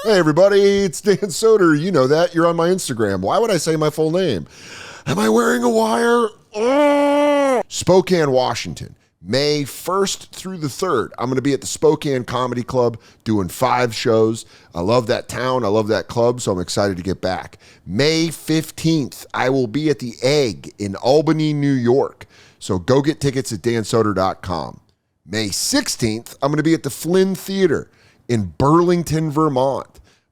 Hey, everybody, it's Dan Soder. You know that. You're on my Instagram. Why would I say my full name? Am I wearing a wire? Spokane, Washington. May 1st through the 3rd, I'm going to be at the Spokane Comedy Club doing 5 shows. I love that town. I love that club, so I'm excited to get back. May 15th, I will be at the Egg in Albany, New York. So go get tickets at dansoder.com. May 16th, I'm going to be at the Flynn Theater in Burlington, Vermont.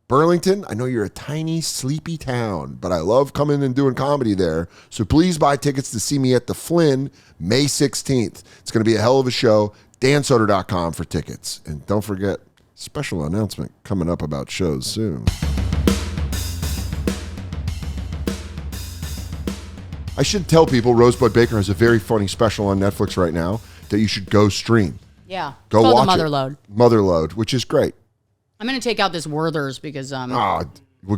Burlington, I know you're a tiny, sleepy town, but I love coming and doing comedy there. So please buy tickets to see me at the Flynn May 16th. It's going to be a hell of a show. dansoder.com for tickets. And don't forget, special announcement coming up about shows soon. I should tell people Rosebud Baker has a very funny special on Netflix right now that you should go stream. Yeah. Go watch Mother Load. Mother Load, which is great. I'm going to take out this Werther's because well,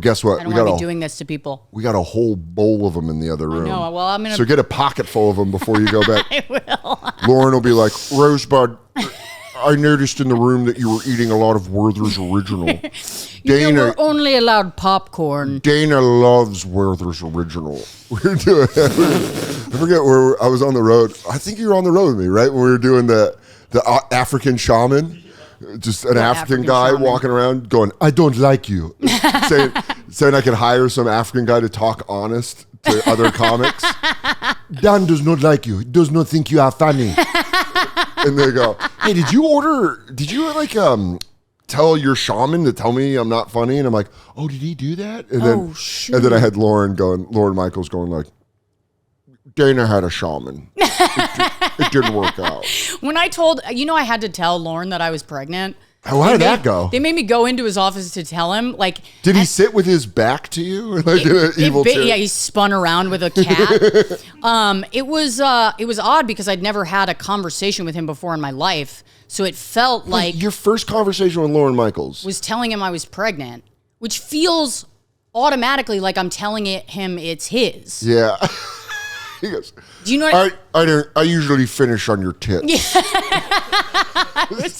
guess what? I don't want to be doing this to people. We got a whole bowl of them in the other room. I know. Well, I'm going to... So get a pocket full of them before you go back. I will. Lauren will be like, Rosebud, I noticed in the room that you were eating a lot of Werther's Original. We're only allowed popcorn. Dana loves Werther's Original. We're doing. I forget where I was on the road. I think you were on the road with me, right? When we were doing the African shaman. Just an African guy shaman walking around going, I don't like you. saying I could hire some African guy to talk honest to other comics. Dan does not like you. He does not think you are funny. And they go, hey, did you like tell your shaman to tell me I'm not funny? And I'm like, oh, did he do that? And then I had Lorne Michaels going like, Dana had a shaman. It didn't work out. When I had to tell Lorne that I was pregnant. How did that go? They made me go into his office to tell him. Like, did he sit with his back to you, like in an evil chair? Yeah, he spun around with a cat. It was odd because I'd never had a conversation with him before in my life, so it felt like your first conversation with Lorne Michaels was telling him I was pregnant, which feels automatically like I'm telling him it's his. Yeah. He goes, do you know what I usually finish on your tits. Yeah.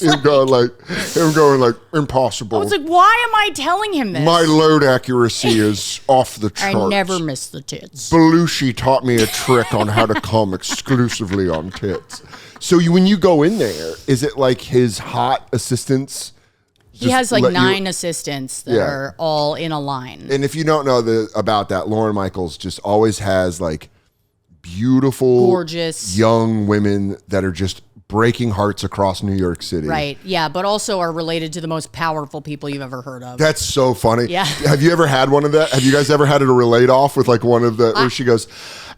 him going like impossible. I was like, why am I telling him this? My load accuracy is off the charts. I never miss the tits. Belushi taught me a trick on how to come exclusively on tits. So when you go in there, is it like his hot assistants? He has like 9 assistants that are all in a line. And if you don't know about that, Lorne Michaels just always has like beautiful, gorgeous, young women that are just breaking hearts across New York City. Right, yeah, but also are related to the most powerful people you've ever heard of. That's so funny. Yeah. Have you ever had one of that? Have you guys ever had a relate off with like one of the, where she goes,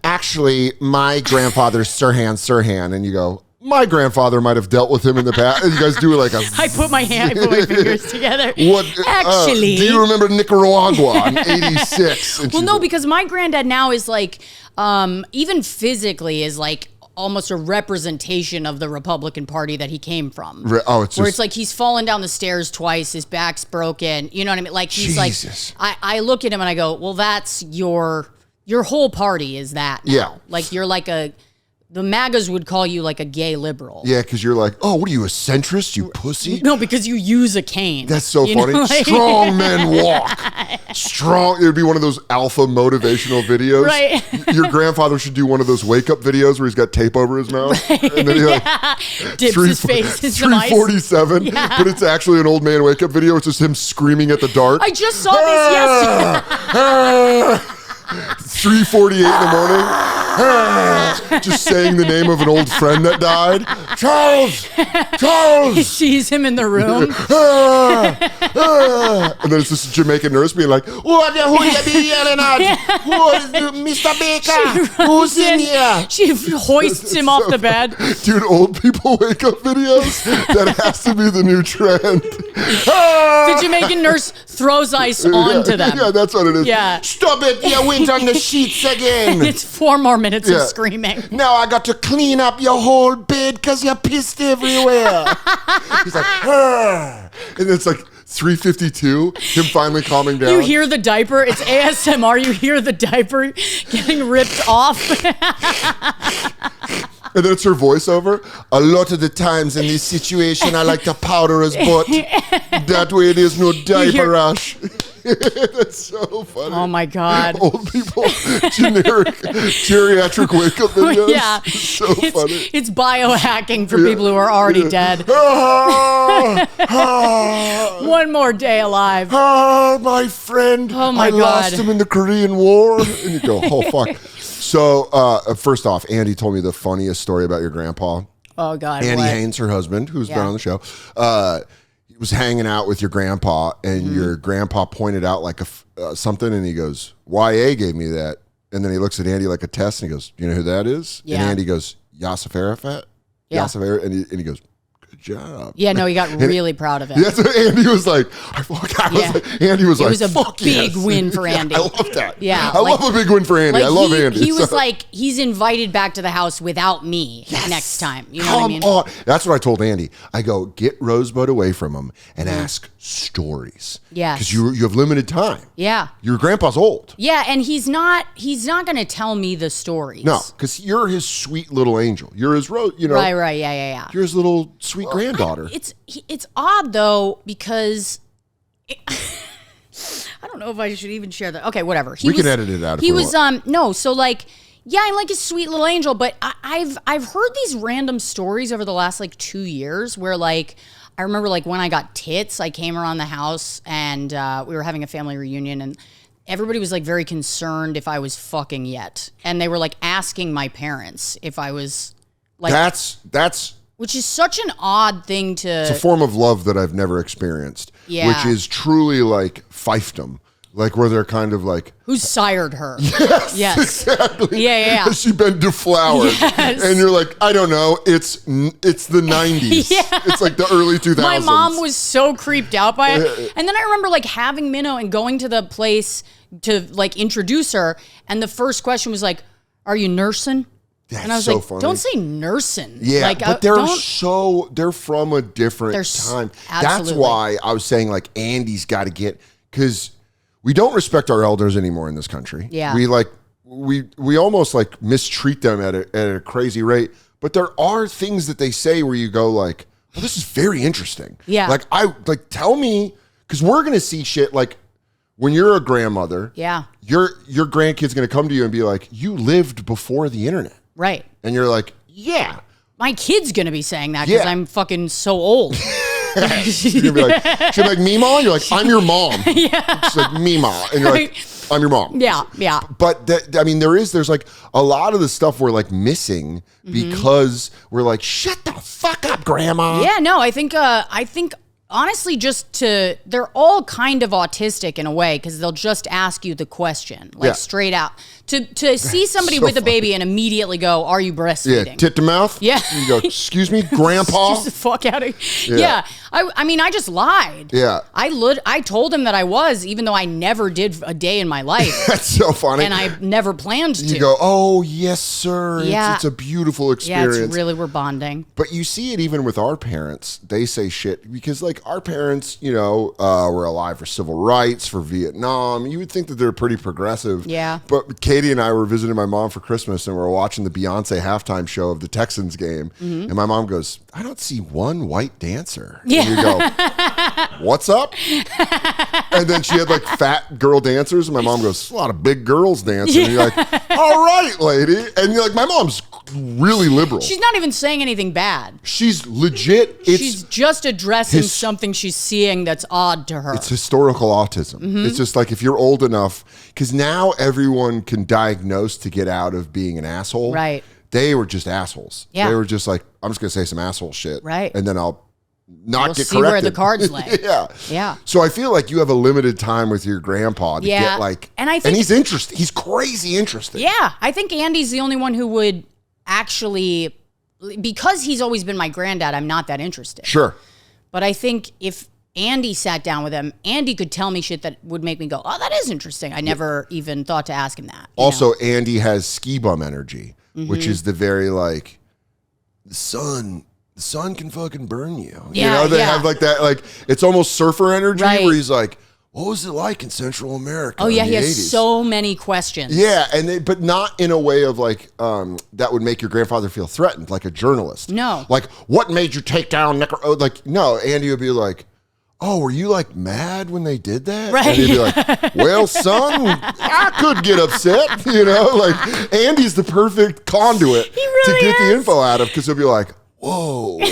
actually, my grandfather's Sirhan, and you go, my grandfather might have dealt with him in the past. And you guys do like a... I put my fingers together. What? Actually. Do you remember Nicaragua in 86? Well, no, because my granddad now is like, even physically is like almost a representation of the Republican Party that he came from. It's like he's fallen down the stairs twice, his back's broken. You know what I mean? Like he's Jesus. like, I look at him and I go, well, that's your whole party is that now. Yeah. Like you're like the MAGAs would call you like a gay liberal. Yeah, because you're like, oh, what are you, a centrist, you pussy? No, because you use a cane. That's so funny. Like, strong men walk. Strong. It would be one of those alpha motivational videos. Right. Your grandfather should do one of those wake up videos where he's got tape over his mouth. Right. And then he like dips his face in some ice. 347. Yeah. But it's actually an old man wake up video. It's just him screaming at the dark. I just saw this yesterday. 3:48 in the morning, just saying the name of an old friend that died. Charles! He sees him in the room. And then it's this Jamaican nurse being like, what the who you be yelling at? Mr. Baker, who's in here? She hoists him off the bed. Dude, old people wake up videos? That has to be the new trend. The Jamaican nurse throws ice onto them. Yeah, that's what it is. Yeah. Stop it, you went on the sheets again. It's 4 more minutes of screaming. Now I got to clean up your whole bed because you pissed everywhere. He's like, and it's like 3:52, him finally calming down. You hear the diaper. It's ASMR. You hear the diaper getting ripped off. And then it's her voiceover. A lot of the times in this situation, I like to powder his butt. That way there's no diaper rash. That's so funny. Oh my God. Old people, generic geriatric wake up videos. Yeah. It's so funny. It's biohacking for people who are already dead. One more day alive. My friend. Oh my I God. lost him in the Korean War. And you go, oh fuck. So first off, Andy told me the funniest story about your grandpa. Oh God. Andy what? Haynes, her husband, who's been on the show. Was hanging out with your grandpa, and your grandpa pointed out like something, and he goes, YA gave me that. And then he looks at Andy like a test, and he goes, you know who that is? Yeah. And Andy goes, Yasser Arafat? Yeah. Yasser, and he goes, good job. Yeah, no, he got really proud of it. That's what Andy was like. Andy was it like, was a fuck big yes. win for Andy. I love that. Yeah. I love a big win for Andy. I love Andy. He was like, he's invited back to the house without me next time. You know what I mean? On. That's what I told Andy. I go, get Rosebud away from him and ask stories. Yes. Because you have limited time. Yeah. Your grandpa's old. Yeah, and he's not going to tell me the stories. No, because you're his sweet little angel. You're his Right, yeah. You're his little sweet granddaughter. It's odd though because I don't know if I should even share that. Okay, whatever. We can edit it out. He was no, so like I like his sweet little angel, but I've heard these random stories over the last like 2 years where like I remember like when I got tits, I came around the house and we were having a family reunion and everybody was like very concerned if I was fucking yet, and they were like asking my parents if I was like that's. Which is such an odd thing to... It's a form of love that I've never experienced. Yeah. Which is truly like fiefdom. Like where they're kind of like... Who sired her? Yes. Exactly. Yeah. Has she been deflowered? Yes. And you're like, I don't know. It's the 90s. Yeah. It's like the early 2000s. My mom was so creeped out by it. And then I remember like having Minnow and going to the place to like introduce her. And the first question was like, are you nursing? That's and I was so like, funny. don't say nursing. Yeah, like, but they're from a different time. Absolutely. That's why I was saying like Andy's got to get, because we don't respect our elders anymore in this country. Yeah. We almost like mistreat them at a crazy rate. But there are things that they say where you go like, oh, this is very interesting. Yeah. Like tell me, because we're gonna see shit like when you're a grandmother. Yeah. Your grandkid's gonna come to you and be like, you lived before the internet. Right. And you're like, yeah. My kid's going to be saying that because Yeah. I'm fucking so old. She'll be like, Meemaw? You're like, I'm your mom. Yeah. She's like, Meemaw. And you're like, I'm your mom. Yeah. But there's like a lot of the stuff we're like missing because we're like, shut the fuck up, grandma. Yeah, no, I think honestly, they're all kind of autistic in a way because they'll just ask you the question, like straight out. To see somebody So with a baby and immediately go, are you breastfeeding? Yeah, tit to mouth. Yeah. And you go, excuse me, grandpa. Just the fuck out of here. Yeah. I mean, I just lied. Yeah. I told him that I was, even though I never did a day in my life. That's so funny. And I never planned to. You go, oh, yes, sir. Yeah. It's a beautiful experience. Yeah, it's really, we're bonding. But you see it even with our parents. They say shit because like our parents, were alive for civil rights, for Vietnam. You would think that they're pretty progressive. Yeah. But Katie and I were visiting my mom for Christmas and we were watching the Beyonce halftime show of the Texans game. Mm-hmm. And my mom goes, I don't see one white dancer. Yeah. And you go, what's up? And then she had like fat girl dancers. And my mom goes, a lot of big girls dancing. And you're like, all right, lady. And you're like, my mom's really liberal. She's not even saying anything bad. She's legit. She's just addressing something she's seeing that's odd to her. It's historical autism. Mm-hmm. It's just like if you're old enough, because now everyone can diagnose to get out of being an asshole. Right. They were just assholes. Yeah. They were just like, I'm just going to say some asshole shit. Right. And then I'll not We'll get see corrected. where the cards lay. Yeah. Yeah. So I feel like you have a limited time with your grandpa to get like, and I think he's interesting. He's crazy interesting. Yeah. I think Andy's the only one who would actually, because he's always been my granddad, I'm not that interested. Sure. But I think if Andy sat down with him, Andy could tell me shit that would make me go, oh, that is interesting. I never even thought to ask him that. Also, Andy has ski bum energy, which is the very like, the sun can fucking burn you. They have like that, like it's almost surfer energy where he's like, what was it like in Central America? Oh yeah, he has 80s? so many questions. Yeah, but not in a way of like that would make your grandfather feel threatened, like a journalist. No. Like, what made you take down like, no, Andy would be like, oh, were you like mad when they did that? Right. And he'd be like, well, son, I could get upset. Like Andy's the perfect conduit to get the info out of, because he'll be like, whoa, like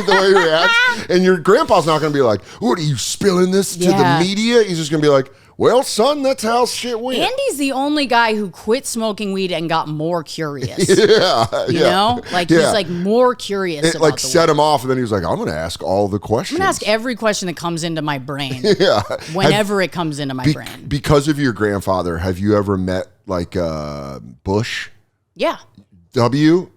the way he reacts. And your grandpa's not going to be like, what are you spilling this to the media? He's just going to be like, well, son, that's how shit went. Andy's the only guy who quit smoking weed and got more curious. You know? Like, he's like more curious about like set him off, and then he was like, I'm going to ask all the questions. I'm going to ask every question that comes into my brain. Whenever it comes into my brain. Because of your grandfather, have you ever met like Bush? Yeah. W?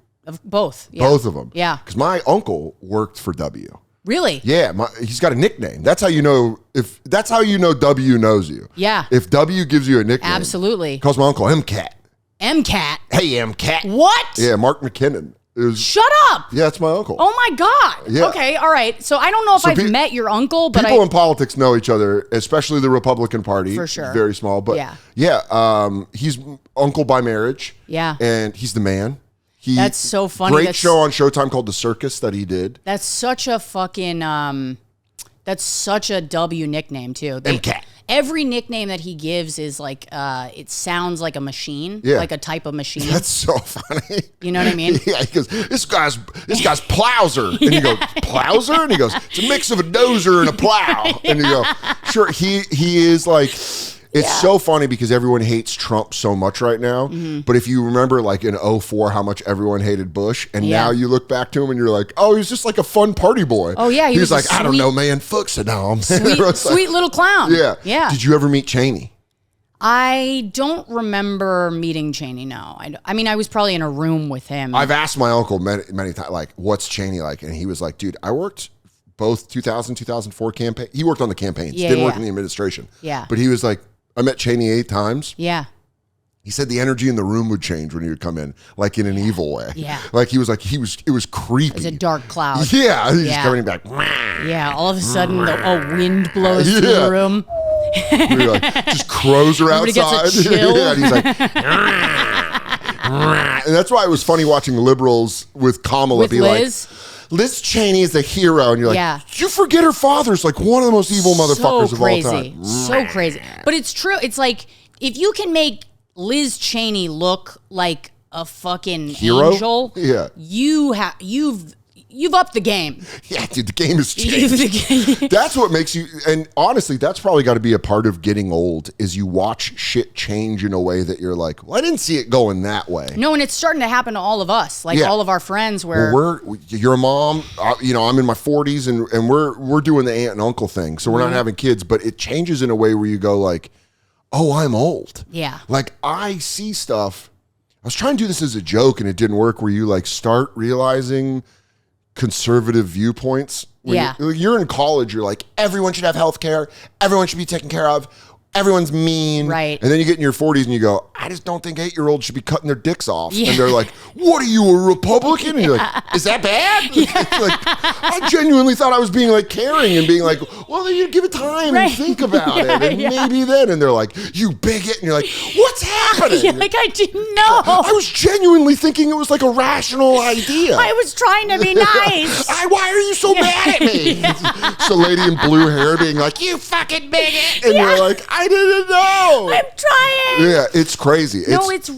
Both. Yeah. Both of them. Yeah. Because my uncle worked for W. Really? Yeah, he's got a nickname. That's how you know W knows you. Yeah. If W gives you a nickname. Absolutely. Calls my uncle M-Cat. M-Cat? Hey, M-Cat. What? Yeah, Mark McKinnon. Shut up. Yeah, that's my uncle. Oh my God. Yeah. Okay, all right. So I don't know if I've met your uncle, but people in politics know each other, especially the Republican Party. For sure. Very small, but he's uncle by marriage. Yeah. And he's the man. That's so funny. Great show on Showtime called The Circus that he did. That's such a fucking that's such a W nickname too. M-Cat. Every nickname that he gives is like it sounds like a machine, like a type of machine. That's so funny. You know what I mean? Yeah, he goes, this guy's Plowser. And you go, Plowser? And he goes, it's a mix of a dozer and a plow. And you go, sure, he is like, it's so funny because everyone hates Trump so much right now. Mm-hmm. But if you remember like in 2004 how much everyone hated Bush, and now you look back to him and you're like, oh, he's just like a fun party boy. Oh yeah, he was like, I don't know, man, fuck Saddam. Sweet little clown. Yeah. Yeah. Did you ever meet Cheney? I don't remember meeting Cheney, no. I mean, I was probably in a room with him. I've asked my uncle many times, like, what's Cheney like? And he was like, dude, I worked both 2000, 2004 campaign. He worked on the campaigns, didn't work in the administration. Yeah. But he was like, I met Cheney 8 times. Yeah. He said the energy in the room would change when he would come in, like in an evil way. Yeah. Like it was creepy. It was a dark cloud. Yeah. He's just coming back. Yeah. All of a sudden, a wind blows through the room. Like, just crows are outside. Gets a chill. And he's like, and that's why it was funny watching liberals with Kamala with be Liz? like, Liz Cheney is the hero, and you're like, you forget her father's like one of the most evil motherfuckers of all time. So crazy. But it's true. It's like, if you can make Liz Cheney look like a fucking angel, you've upped the game. Yeah, dude, the game has changed. That's what makes you, and honestly, that's probably got to be a part of getting old, is you watch shit change in a way that you're like, well, I didn't see it going that way. No, and it's starting to happen to all of us, like all of our friends where... Well, you're a mom, I'm in my 40s, and we're doing the aunt and uncle thing, so we're not having kids, but it changes in a way where you go like, oh, I'm old. Yeah. Like, I see stuff, I was trying to do this as a joke, and it didn't work, where you like start realizing conservative viewpoints. When you're in college, you're like, everyone should have health care, everyone should be taken care of, everyone's mean. Right. And then you get in your 40s and you go, I just don't think 8-year-olds should be cutting their dicks off. And they're like, what are you, a Republican? And you're like, is that bad? Like, I genuinely thought I was being like caring and being like, well, then you give it time and think about it. And maybe then. And they're like, you bigot. And you're like, what's happening? Like, I didn't know. I was genuinely thinking it was like a rational idea. I was trying to be nice. Why are you so mad at me? It's a lady in blue hair being like, you fucking bigot. And you're like, I didn't know. I'm trying. Yeah, it's crazy. It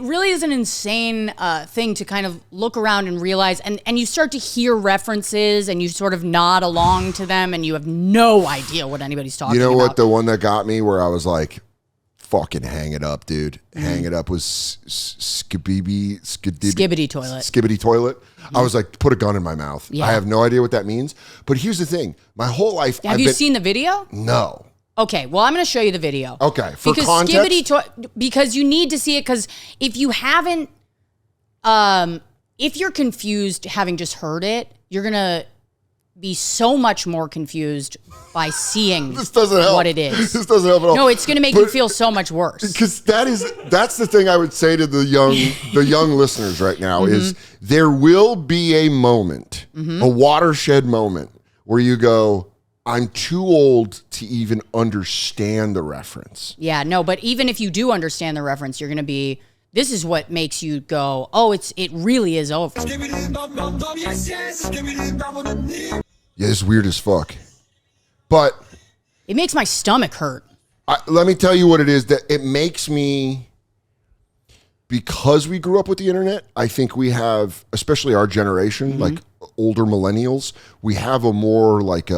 really is an insane thing to kind of look around and realize, and you start to hear references and you sort of nod along to them and you have no idea what anybody's talking about. You know what? The one that got me where I was like, fucking hang it up, dude. Hang it up was Skibbity toilet. Skibbity toilet. I was like, put a gun in my mouth. I have no idea what that means. But here's the thing. My whole life, Have you seen the video? No. Okay, well, I'm going to show you the video. Okay, for context? Because you need to see it, because if you haven't, if you're confused having just heard it, you're going to be so much more confused by seeing this doesn't help. What it is. This doesn't help at all. No, it's going to make you feel so much worse. Because that's the thing I would say to the young listeners right now is there will be a moment, a watershed moment where you go, I'm too old to even understand the reference. Yeah, no, but even if you do understand the reference, you're going to be, this is what makes you go, oh, it really is over. Yeah, it's weird as fuck. But it makes my stomach hurt. Let me tell you what it is that it makes me, because we grew up with the internet, I think we have, especially our generation, like older millennials, we have a more like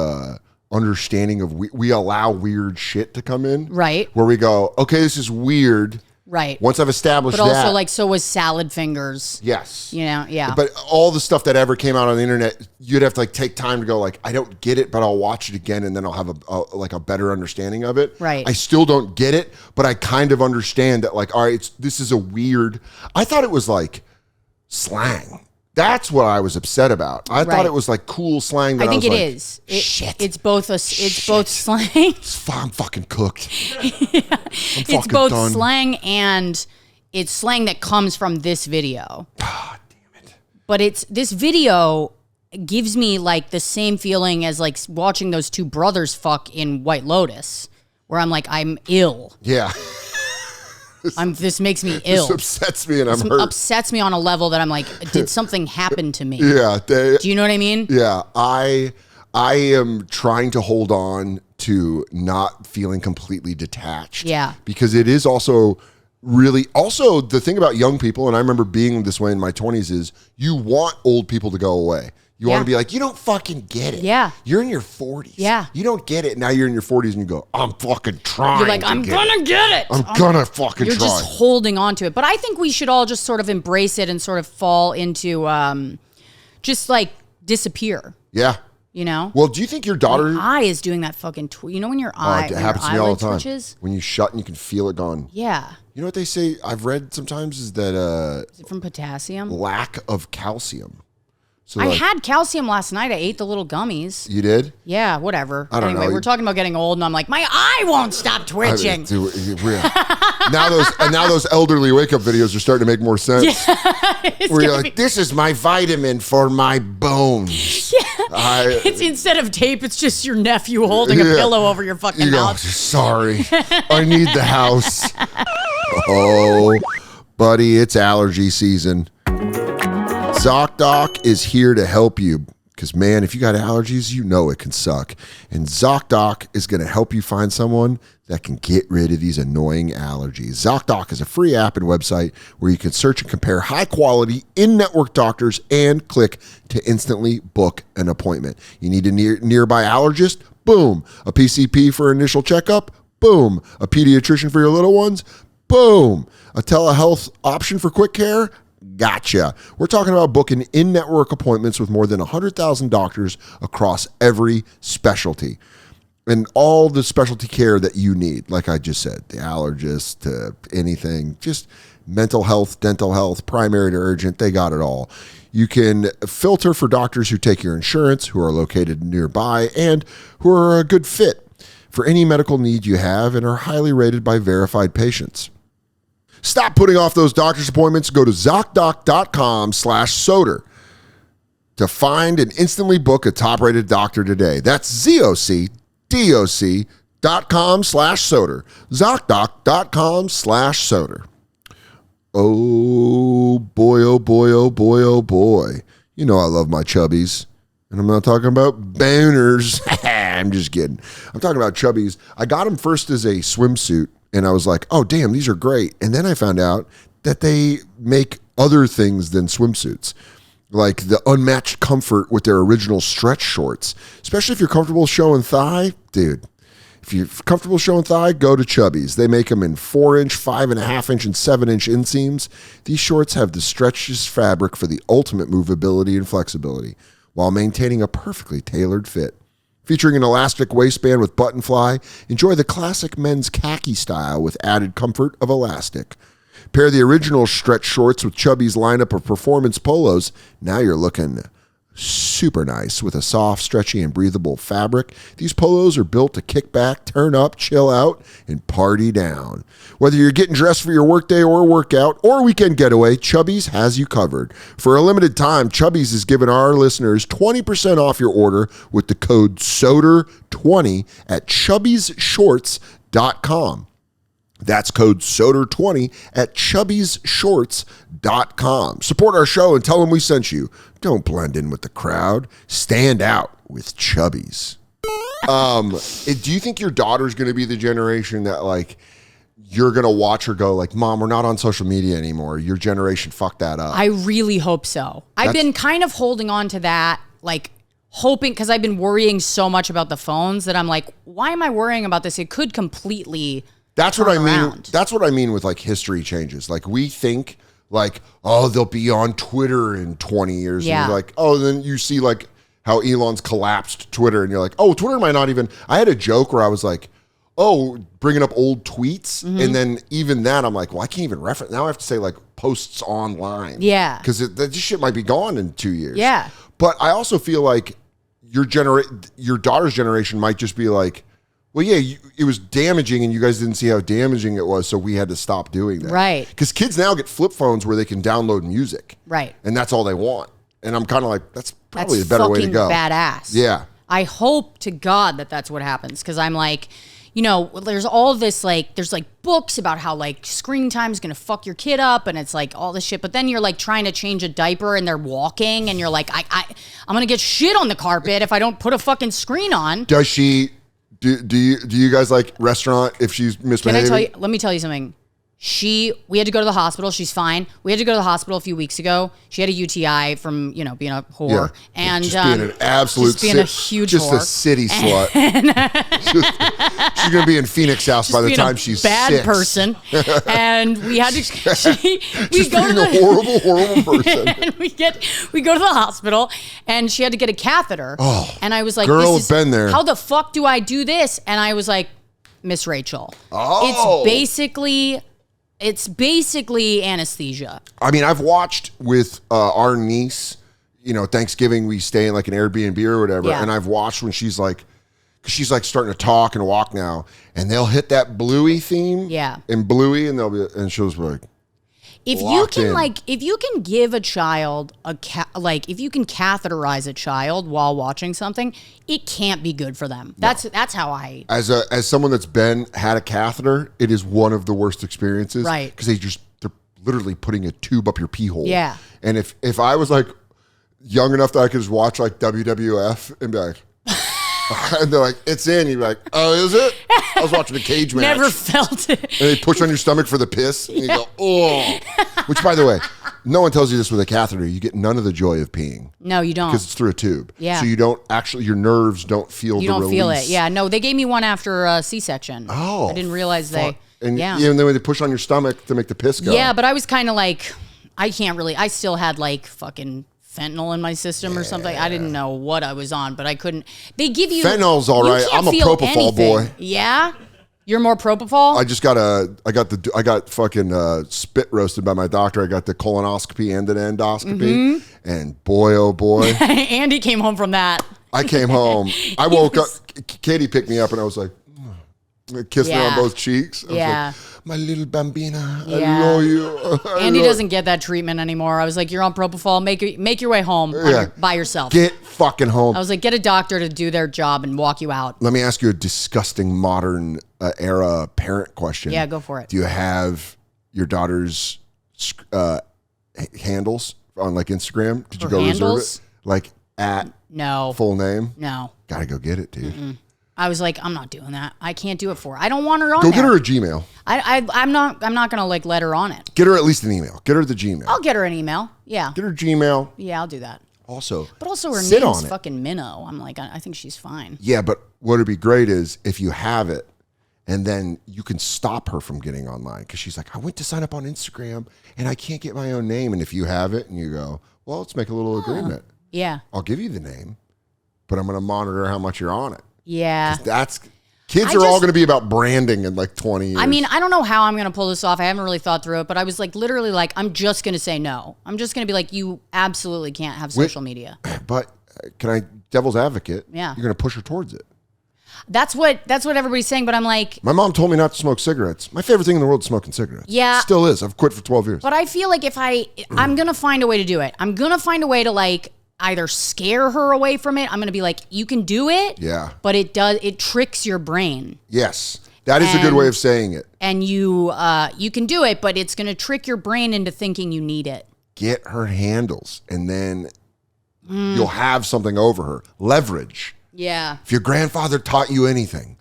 understanding of, we allow weird shit to come in. Right. Where we go, okay, this is weird. Right. Once I've established that. But also, like, so was salad fingers. Yes. You know, yeah. But all the stuff that ever came out on the internet, you'd have to like take time to go like, I don't get it, but I'll watch it again and then I'll have a better understanding of it. Right. I still don't get it, but I kind of understand that like, all right, this is a weird, I thought it was like slang. That's what I was upset about. I thought it was like cool slang. That I think it is. Shit. It's both both slang. I'm fucking cooked. Yeah. It's both done. Slang and it's slang that comes from this video. God damn it. But this video gives me like the same feeling as like watching those two brothers fuck in White Lotus, where I'm like, I'm ill. Yeah. This makes me ill. This upsets me and I'm hurt. Upsets me on a level that I'm like, did something happen to me? Yeah. Do you know what I mean? Yeah. I am trying to hold on to not feeling completely detached. Yeah. Because it is also the thing about young people, and I remember being this way in my 20s, is you want old people to go away. You want to be like, you don't fucking get it. Yeah. You're in your 40s. Yeah. You don't get it. Now you're in your 40s and you go, I'm fucking trying. You're like, I'm going to get it. I'm going to fucking try. You're just holding on to it. But I think we should all just sort of embrace it and sort of fall into just like disappear. Yeah. You know? Well, do you think your daughter... My eye is doing that fucking... you know when your eye... it happens to me all the time. Twitches? When you shut and you can feel it gone. Yeah. You know what they say I've read sometimes is that... is it from potassium? Lack of calcium. So I had calcium last night. I ate the little gummies. You did? Yeah, whatever. I don't know. We're talking about getting old, and I'm like, my eye won't stop twitching. Now those elderly wake up videos are starting to make more sense. Yeah, where you're like, this is my vitamin for my bones. Yeah. It's instead of tape, it's just your nephew holding a pillow over your fucking mouth. Sorry, I need the house. Oh, buddy, it's allergy season. Zocdoc is here to help you because, man, if you got allergies, you know it can suck. And Zocdoc is going to help you find someone that can get rid of these annoying allergies. Zocdoc is a free app and website where you can search and compare high-quality in-network doctors and click to instantly book an appointment. You need a nearby allergist? Boom. A PCP for initial checkup? Boom. A pediatrician for your little ones? Boom. A telehealth option for quick care? Gotcha. We're talking about booking in-network appointments with more than 100,000 doctors across every specialty and all the specialty care that you need. Like I just said, the allergist to anything, just mental health, dental health, primary to urgent, they got it all. You can filter for doctors who take your insurance, who are located nearby, and who are a good fit for any medical need you have and are highly rated by verified patients. Stop putting off those doctor's appointments. Go to Zocdoc.com/Soder to find and instantly book a top-rated doctor today. That's ZocDoc.com/Soder. Zocdoc.com/Soder. Oh boy, oh boy, oh boy, oh boy. You know I love my Chubbies. And I'm not talking about boners. I'm just kidding. I'm talking about Chubbies. I got them first as a swimsuit. And I was like, oh, damn, these are great. And then I found out that they make other things than swimsuits, like the unmatched comfort with their original stretch shorts, especially if you're comfortable showing thigh. Dude, if you're comfortable showing thigh, go to Chubbies. They make them in 4-inch, 5.5-inch, and 7-inch inseams. These shorts have the stretchiest fabric for the ultimate movability and flexibility while maintaining a perfectly tailored fit. Featuring an elastic waistband with button fly, enjoy the classic men's khaki style with added comfort of elastic. Pair the original stretch shorts with Chubby's lineup of performance polos. Now you're looking super nice with a soft, stretchy, and breathable fabric. These polos are built to kick back, turn up, chill out, and party down. Whether you're getting dressed for your workday or workout or weekend getaway, Chubbies has you covered. For a limited time, Chubbies is giving our listeners 20% off your order with the code SODER20 at chubbiesshorts.com. That's code SODER20 at chubbiesshorts.com. Support our show and tell them we sent you. Don't blend in with the crowd. Stand out with Chubbies. Do you think your daughter's going to be the generation that, like, you're going to watch her go, like, Mom, we're not on social media anymore. Your generation fucked that up. I really hope so. I've been kind of holding on to that, like, hoping, because I've been worrying so much about the phones that I'm like, why am I worrying about this? It could completely... That's what I mean. That's what I mean with, like, history changes. Like, we think, like, oh, they'll be on Twitter in 20 years. Yeah. And you're like, oh, then you see, like, how Elon's collapsed Twitter. And you're like, oh, Twitter might not even... I had a joke where I was like, oh, bringing up old tweets. Mm-hmm. And then even that, I'm like, well, I can't even reference. Now I have to say, like, posts online. Yeah. Because this shit might be gone in 2 years. Yeah. But I also feel like your daughter's generation might just be like, well, yeah, it was damaging, and you guys didn't see how damaging it was, so we had to stop doing that. Right. Because kids now get flip phones where they can download music. Right. And that's all they want. And I'm kind of like, that's probably a better way to go. Badass. Yeah. I hope to God that that's what happens, because I'm like, you know, there's all this, like, there's, like, books about how, like, screen time is going to fuck your kid up, and it's, like, all this shit. But then you're, like, trying to change a diaper, and they're walking, and you're like, I'm going to get shit on the carpet if I don't put a fucking screen on. Does she... Do you guys like restaurant if she's misbehaving? Let me tell you something. We had to go to the hospital. She's fine. We had to go to the hospital a few weeks ago. She had a UTI from, you know, being a whore. Yeah. And just being an absolute just being a huge just whore. A city slut. She's gonna be in Phoenix House by the time she's bad 6. person. And we had to we go to the horrible person. And we go to the hospital, and she had to get a catheter. Oh, and I was like, girl, been there. How the fuck do I do this? And I was like, Miss Rachel. Oh. It's basically anesthesia. I mean, I've watched with our niece, you know, Thanksgiving, we stay in like an Airbnb or whatever. Yeah. And I've watched when she's like starting to talk and walk now, and they'll hit that Bluey theme. Yeah. And Bluey, and she'll be like, if you can give a child if you can catheterize a child while watching something, it can't be good for them. That's how I. As someone that's had a catheter, it is one of the worst experiences. Right. Because they're literally putting a tube up your pee hole. Yeah. And if I was like young enough that I could just watch like WWF and be like, and they're like, it's in. You're like, oh, is it? I was watching a cage match. Never felt it. And they push on your stomach for the piss. And you go, oh. Which, by the way, no one tells you this with a catheter. You get none of the joy of peeing. No, you don't. Because it's through a tube. Yeah. So you don't actually, your nerves don't feel the release. You don't feel it. Yeah. No, they gave me one after a C-section. Oh. I didn't realize they. And then when they push on your stomach to make the piss go. Yeah, but I was kind of like, I still had like fucking fentanyl in my system or something. I didn't know what I was on, but I couldn't. They give you fentanyl's all right. I'm a propofol boy. Yeah, you're more propofol. I got fucking spit roasted by my doctor. I got the colonoscopy and an endoscopy, and boy, oh boy, Andy came home from that. I came home. I woke up. Katie picked me up, and I was like, I kissed her on both cheeks. I was like, my little bambina, I love you. Andy doesn't get that treatment anymore. I was like, you're on propofol. Make your way home by yourself. Get fucking home. I was like, get a doctor to do their job and walk you out. Let me ask you a disgusting modern era parent question. Yeah, go for it. Do you have your daughter's handles on like Instagram? Did you go reserve it? Like at full name? No. Gotta go get it, dude. Mm-mm. I was like, I'm not doing that. I can't do it for her. I don't want her on there. Go get her a Gmail. I'm not gonna like let her on it. Get her at least an email. Get her the Gmail. I'll get her an email. Yeah. Get her Gmail. Yeah, I'll do that. But also her name's fucking Minnow. I'm like, I think she's fine. Yeah, but what would be great is if you have it, and then you can stop her from getting online because she's like, I went to sign up on Instagram and I can't get my own name. And if you have it, and you go, well, let's make a little agreement. Yeah. I'll give you the name, but I'm going to monitor how much you're on it. Yeah. That's. Kids are all going to be about branding in like 20 years. I mean, I don't know how I'm going to pull this off. I haven't really thought through it, but I was like, literally like, I'm just going to say no. I'm just going to be like, you absolutely can't have social media. But can I, devil's advocate? Yeah. You're going to push her towards it. That's what everybody's saying, but I'm like... My mom told me not to smoke cigarettes. My favorite thing in the world is smoking cigarettes. Yeah. Still is. I've quit for 12 years. But I feel like if I'm going to find a way to do it. I'm going to find a way to like either scare her away from it. I'm going to be like, you can do it. Yeah. But it tricks your brain. Yes. That is a good way of saying it. And you can do it, but it's going to trick your brain into thinking you need it. Get her handles, and then you'll have something over her. Leverage. Yeah. If your grandfather taught you anything,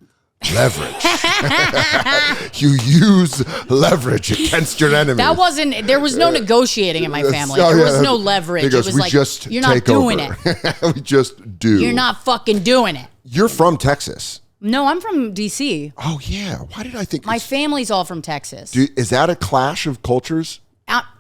leverage. You use leverage against your enemies. There was no negotiating in my family. There was no leverage. It was like, you're not doing it. We just do. You're not fucking doing it. You're from Texas. No, I'm from D.C. Oh, yeah. Why did I think... My family's all from Texas. Is that a clash of cultures?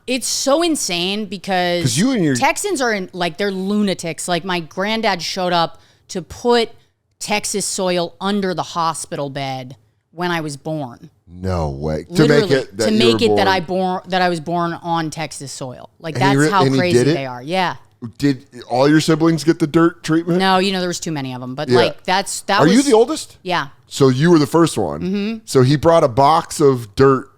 It's so insane because you and your Texans are they're lunatics. Like my granddad showed up to put Texas soil under the hospital bed when I was born. No way. Literally, to make it that I was born on Texas soil. Like that's how crazy they are. Yeah. Did all your siblings get the dirt treatment? No, there was too many of them. But like that Are you the oldest? Yeah. So you were the first one. Mm-hmm. So he brought a box of dirt.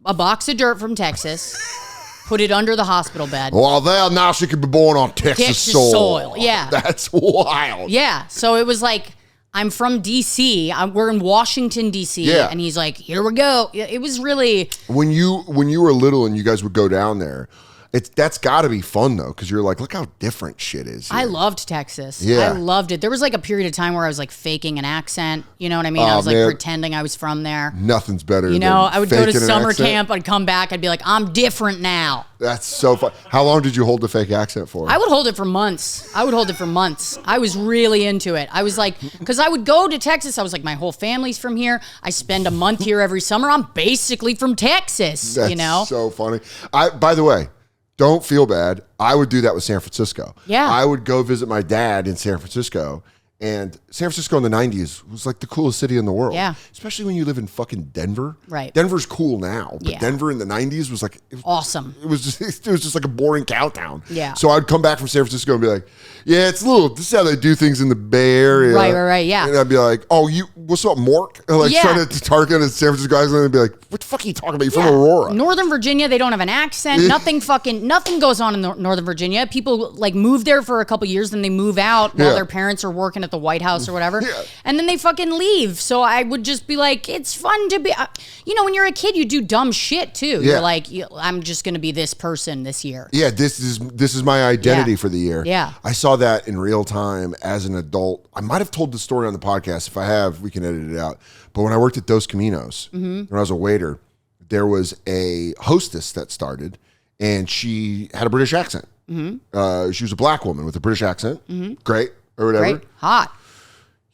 A box of dirt from Texas. Put it under the hospital bed. Well, now she could be born on Texas soil. Yeah. That's wild. Yeah. So it was like, I'm from D.C. We're in Washington, D.C. Yeah. And he's like, here we go. It was really... When you were little and you guys would go down there, that's got to be fun, though, because you're like, look how different shit is here. I loved Texas. Yeah. I loved it. There was like a period of time where I was like faking an accent. You know what I mean? I was like pretending I was from there. Nothing's better than I would go to summer accent. camp. I'd come back. I'd be like, I'm different now. That's so fun. How long did you hold the fake accent for? I would hold it for months. I was really into it. I was like, because I would go to Texas. I was like, my whole family's from here. I spend a month here every summer. I'm basically from Texas, That's so funny. By the way, don't feel bad. I would do that with San Francisco. Yeah. I would go visit my dad in San Francisco. And San Francisco in the 90s was like the coolest city in the world. Yeah. Especially when you live in fucking Denver. Right. Denver's cool now. But Denver in the 90s was like... It was awesome. It was just like a boring cow town. Yeah. So I'd come back from San Francisco and be like, yeah, this is how they do things in the Bay Area. Right, yeah. And I'd be like, oh, what's up, Mork? Trying to target a San Francisco guys, and I'd be like, what the fuck are you talking about? You're from Aurora. Northern Virginia, they don't have an accent. Nothing goes on in Northern Virginia. People like move there for a couple years, then they move out while their parents are working at the White House or whatever. Yeah. And then they fucking leave. So I would just be like, it's fun to be, when you're a kid, you do dumb shit too. Yeah. You're like, I'm just going to be this person this year. Yeah, this is my identity for the year. Yeah. I saw that in real time as an adult. I might have told the story on the podcast. If I have, we can edit it out. But when I worked at Dos Caminos, when I was a waiter, there was a hostess that started, and she had a British accent. Mm-hmm. She was a black woman with a British accent. Mm-hmm. Great, or whatever. Great. Hot.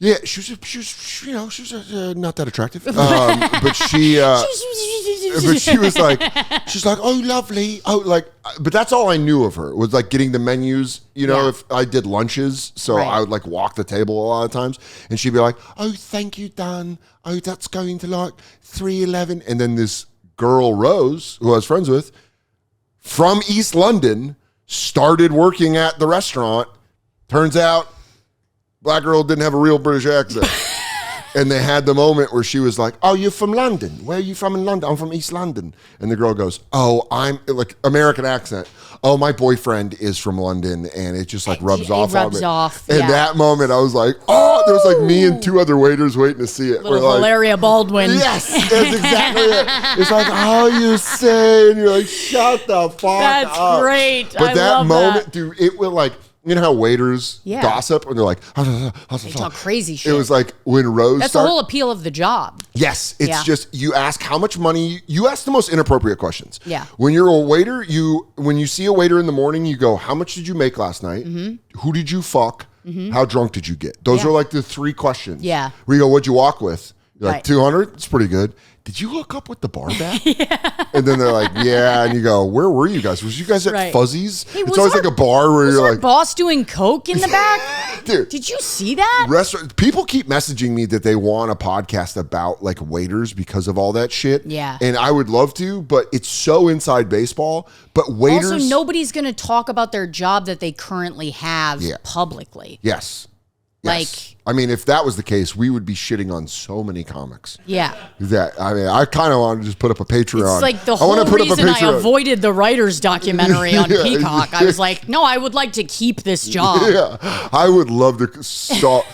Yeah, she was not that attractive, but she was like, she's like, oh, lovely, but that's all I knew of her was like getting the menus. If I did lunches, so I would like walk the table a lot of times, and she'd be like, oh, thank you, Dan. Oh, that's going to like 311, and then this girl Rose, who I was friends with, from East London, started working at the restaurant. Turns out, black girl didn't have a real British accent. And they had the moment where she was like, oh, you're from London. Where are you from in London? I'm from East London. And the girl goes, oh, I'm like American accent. Oh, my boyfriend is from London. And it just like rubs off on me. And that moment I was like, oh, there was like me and two other waiters waiting to see it. Little Valeria Baldwin. Yes, that's exactly it. It's like, oh, you say, and you're like, shut the fuck up. That's great. But that moment, dude, it will like, you know how waiters gossip and they're like, they talk crazy shit. It was like when Rose That's the whole appeal of the job. Yes. It's just, you ask how much money, you ask the most inappropriate questions. Yeah. When you're a waiter, when you see a waiter in the morning, you go, how much did you make last night? Mm-hmm. Who did you fuck? Mm-hmm. How drunk did you get? Those are like the three questions. Yeah. Where you go, what'd you walk with? You're like, 200? It's pretty good. did you hook up with the bar back? And then they're like, yeah. And you go, where were you guys? Was you guys at Fuzzy's? Hey, it's always like a bar where you're like, boss doing coke in the back? Dude, did you see that? People keep messaging me that they want a podcast about like waiters because of all that shit. Yeah. And I would love to, but it's so inside baseball. But waiters. Also, nobody's going to talk about their job that they currently have publicly. Yes. Like, I mean, if that was the case, we would be shitting on so many comics. Yeah. I kind of want to just put up a Patreon. It's like the whole reason I avoided the writer's documentary on Peacock. I was like, no, I would like to keep this job. Yeah. I would love to start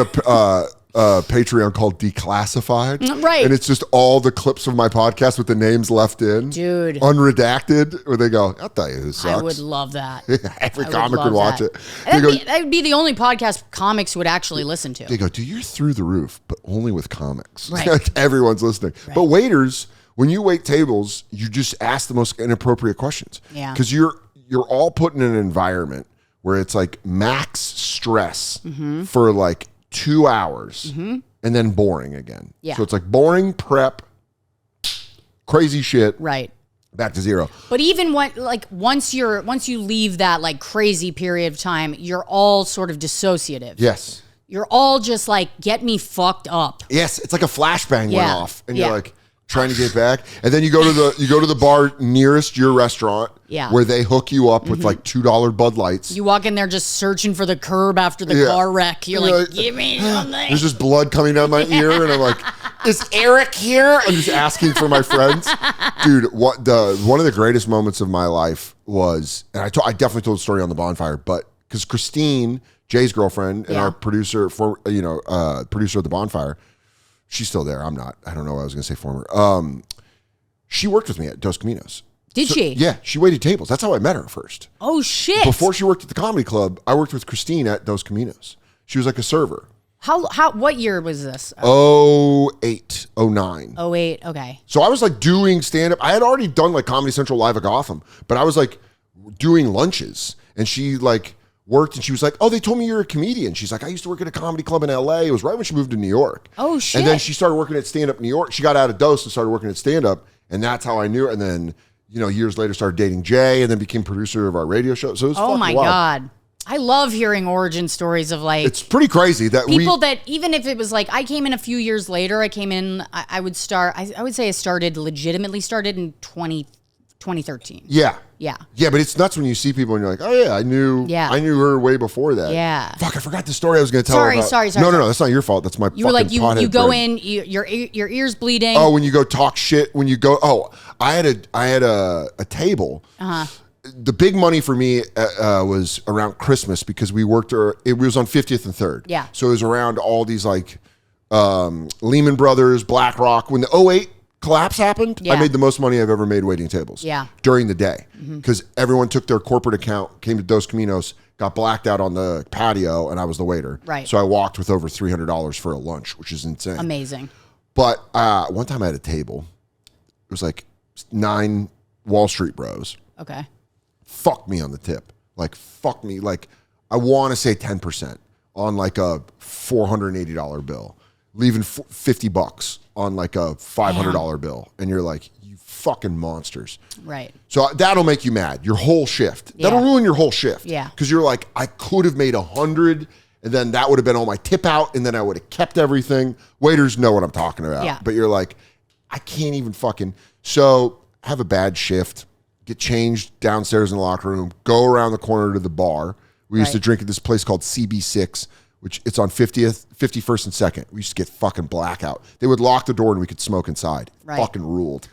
a Patreon called Declassified. Right. And it's just all the clips of my podcast with the names left in. Dude. Unredacted, where they go, I'll tell you who sucks. I would love that. Every comic would watch it. That would be the only podcast comics would actually listen to. They go, dude, you're through the roof, but only with comics. Right. Like everyone's listening. Right. But waiters, when you wait tables, you just ask the most inappropriate questions. Yeah. Because you're all put in an environment where it's like max stress for like 2 hours and then boring again. Yeah. So it's like boring, prep, crazy shit. Right. Back to zero. But even once you leave that like crazy period of time, you're all sort of dissociative. Yes. You're all just like, get me fucked up. Yes. It's like a flashbang went off and you're like trying to get back. And then you go to the bar nearest your restaurant where they hook you up with like $2 Bud Lights. You walk in there just searching for the curb after the car wreck. You're like, give me something. There's just blood coming down my ear and I'm like, is Eric here? I'm just asking for my friends. Dude, one of the greatest moments of my life was, and I definitely told the story on the bonfire, but because Christine, Jay's girlfriend and our producer producer of the bonfire, she's still there. I'm not. I don't know what I was going to say former. She worked with me at Dos Caminos. Did she? Yeah, she waited tables. That's how I met her first. Oh, shit. Before she worked at the comedy club, I worked with Christine at Dos Caminos. She was like a server. What year was this? 08, 09. 08, okay. So I was like doing stand-up. I had already done like Comedy Central Live at Gotham, but I was like doing lunches. And she like worked and she was like, oh, they told me you're a comedian. She's like, I used to work at a comedy club in LA. It was right when she moved to New York. Oh, shit. And then she started working at stand-up New York. She got out of Dos and started working at stand-up. And that's how I knew her. And then, years later started dating Jay and then became producer of our radio show. So it was oh my God. I love hearing origin stories of like... It's pretty crazy that people that, even if it was like, I came in a few years later, I would say I legitimately started in 2013. Yeah. Yeah. Yeah, but it's nuts when you see people and you're like, oh yeah, I knew her way before that. Yeah. Fuck, I forgot the story I was going to tell her about. Sorry. No, that's not your fault. That's my You were like, you go brain. in, your ear's bleeding. Oh, when you go talk shit, I had a table. Uh-huh. The big money for me was around Christmas because we worked, it was on 50th and 3rd. Yeah. So it was around all these like Lehman Brothers, BlackRock. When the 08 collapse happened, I made the most money I've ever made waiting tables during the day because everyone took their corporate account, came to Dos Caminos, got blacked out on the patio, and I was the waiter. Right. So I walked with over $300 for a lunch, which is insane. Amazing. But one time I had a table. It was like 9 Wall Street bros. Okay. Fuck me on the tip. Like, fuck me. Like, I want to say 10% on like a $480 bill, leaving $50 on like a $500 bill. And you're like, you fucking monsters. Right. So that'll make you mad. Your whole shift. Yeah. That'll ruin your whole shift. Yeah. Because you're like, I could have made 100 and then that would have been all my tip out and then I would have kept everything. Waiters know what I'm talking about. Yeah. But you're like, I can't even fucking. So have a bad shift, get changed downstairs in the locker room, go around the corner to the bar. We used to drink at this place called CB6, which it's on 50th, 51st and 2nd. We used to get fucking blackout. They would lock the door and we could smoke inside. Right. Fucking ruled.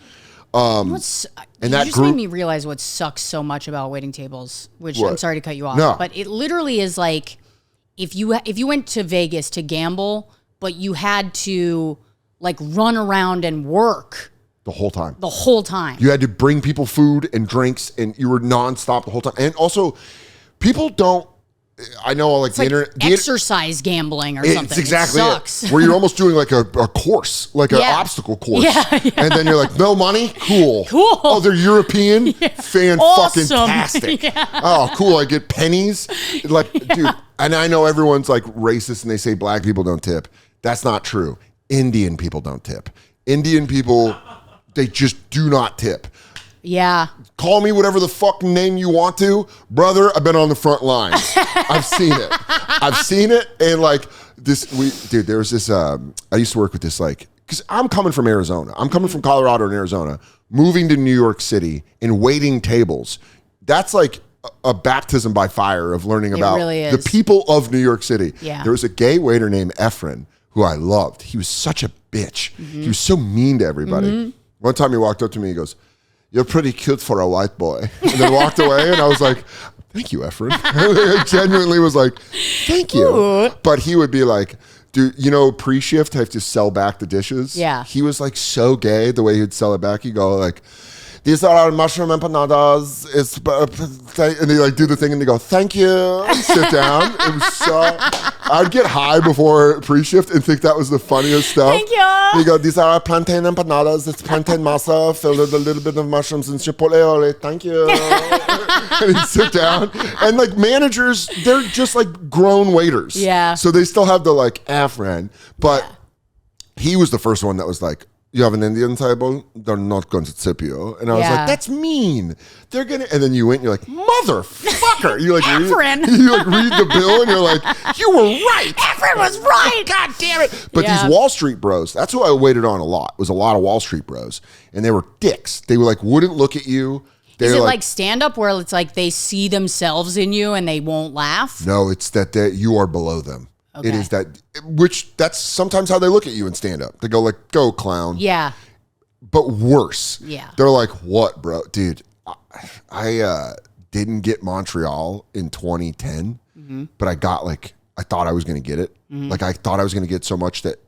And that just group made me realize what sucks so much about waiting tables, which What? I'm sorry to cut you off, No. but it literally is like if you went to Vegas to gamble, but you had to like run around and work the whole time. the whole time. You had to bring people food and drinks and you were nonstop the whole time. And also, people don't, I know like the internet. Exercise gambling or something. It's exactly it sucks. Where you're almost doing like a course, like an obstacle course. Yeah. And then you're like, no money? Cool. Oh, they're European? Fan-fucking-tastic. Oh, cool. I get pennies. Like, dude, and I know everyone's like racist and they say black people don't tip. That's not true. Indian people don't tip. Indian people, they just do not tip. Yeah. Call me whatever the fucking name you want to. Brother, I've been on the front lines. I've seen it. And like there was this, I used to work with this, like, because I'm coming from Arizona. I'm coming from Colorado and Arizona, moving to New York City and waiting tables. That's like a baptism by fire of learning about the people of New York City. Yeah. There was a gay waiter named Efren who I loved. He was such a bitch. He was so mean to everybody. One time he walked up to me, he goes, "You're pretty cute for a white boy." And then walked away, and I was like, "Thank you, Efren." I genuinely was like, "Thank you." Ooh. But he would be like, dude, pre-shift, I have to sell back the dishes. Yeah. He was like so gay the way he'd sell it back. He'd go like, "These are our mushroom empanadas." And they like do the thing and they go, "Thank you." And sit down. It was so, I'd get high before pre-shift and think that was the funniest stuff. Thank you. He go, "These are our plantain empanadas. It's plantain masa filled with a little bit of mushrooms and chipotle. Thank you." And he'd sit down. And like managers, they're just like grown waiters. Yeah. So they still have the like Afran. But he was the first one that was like, "You have an Indian table, they're not going to tip you." And I was like, "That's mean. They're gonna." And then you went and you're like, "Motherfucker!" You like read the bill and you're like, "You were right. Efren was right. God damn it!" But these Wall Street bros, that's who I waited on a lot. It was a lot of Wall Street bros, and they were dicks. They were like wouldn't look at you. Is it like stand up where it's like they see themselves in you and they won't laugh? No, it's that you are below them. Okay. It is that, which that's sometimes how they look at you in stand up. They go like, "Go clown." Yeah. But worse. Yeah. They're like, "What, bro?" Dude, I didn't get Montreal in 2010, but I thought I was going to get it. Like I thought I was going to get so much that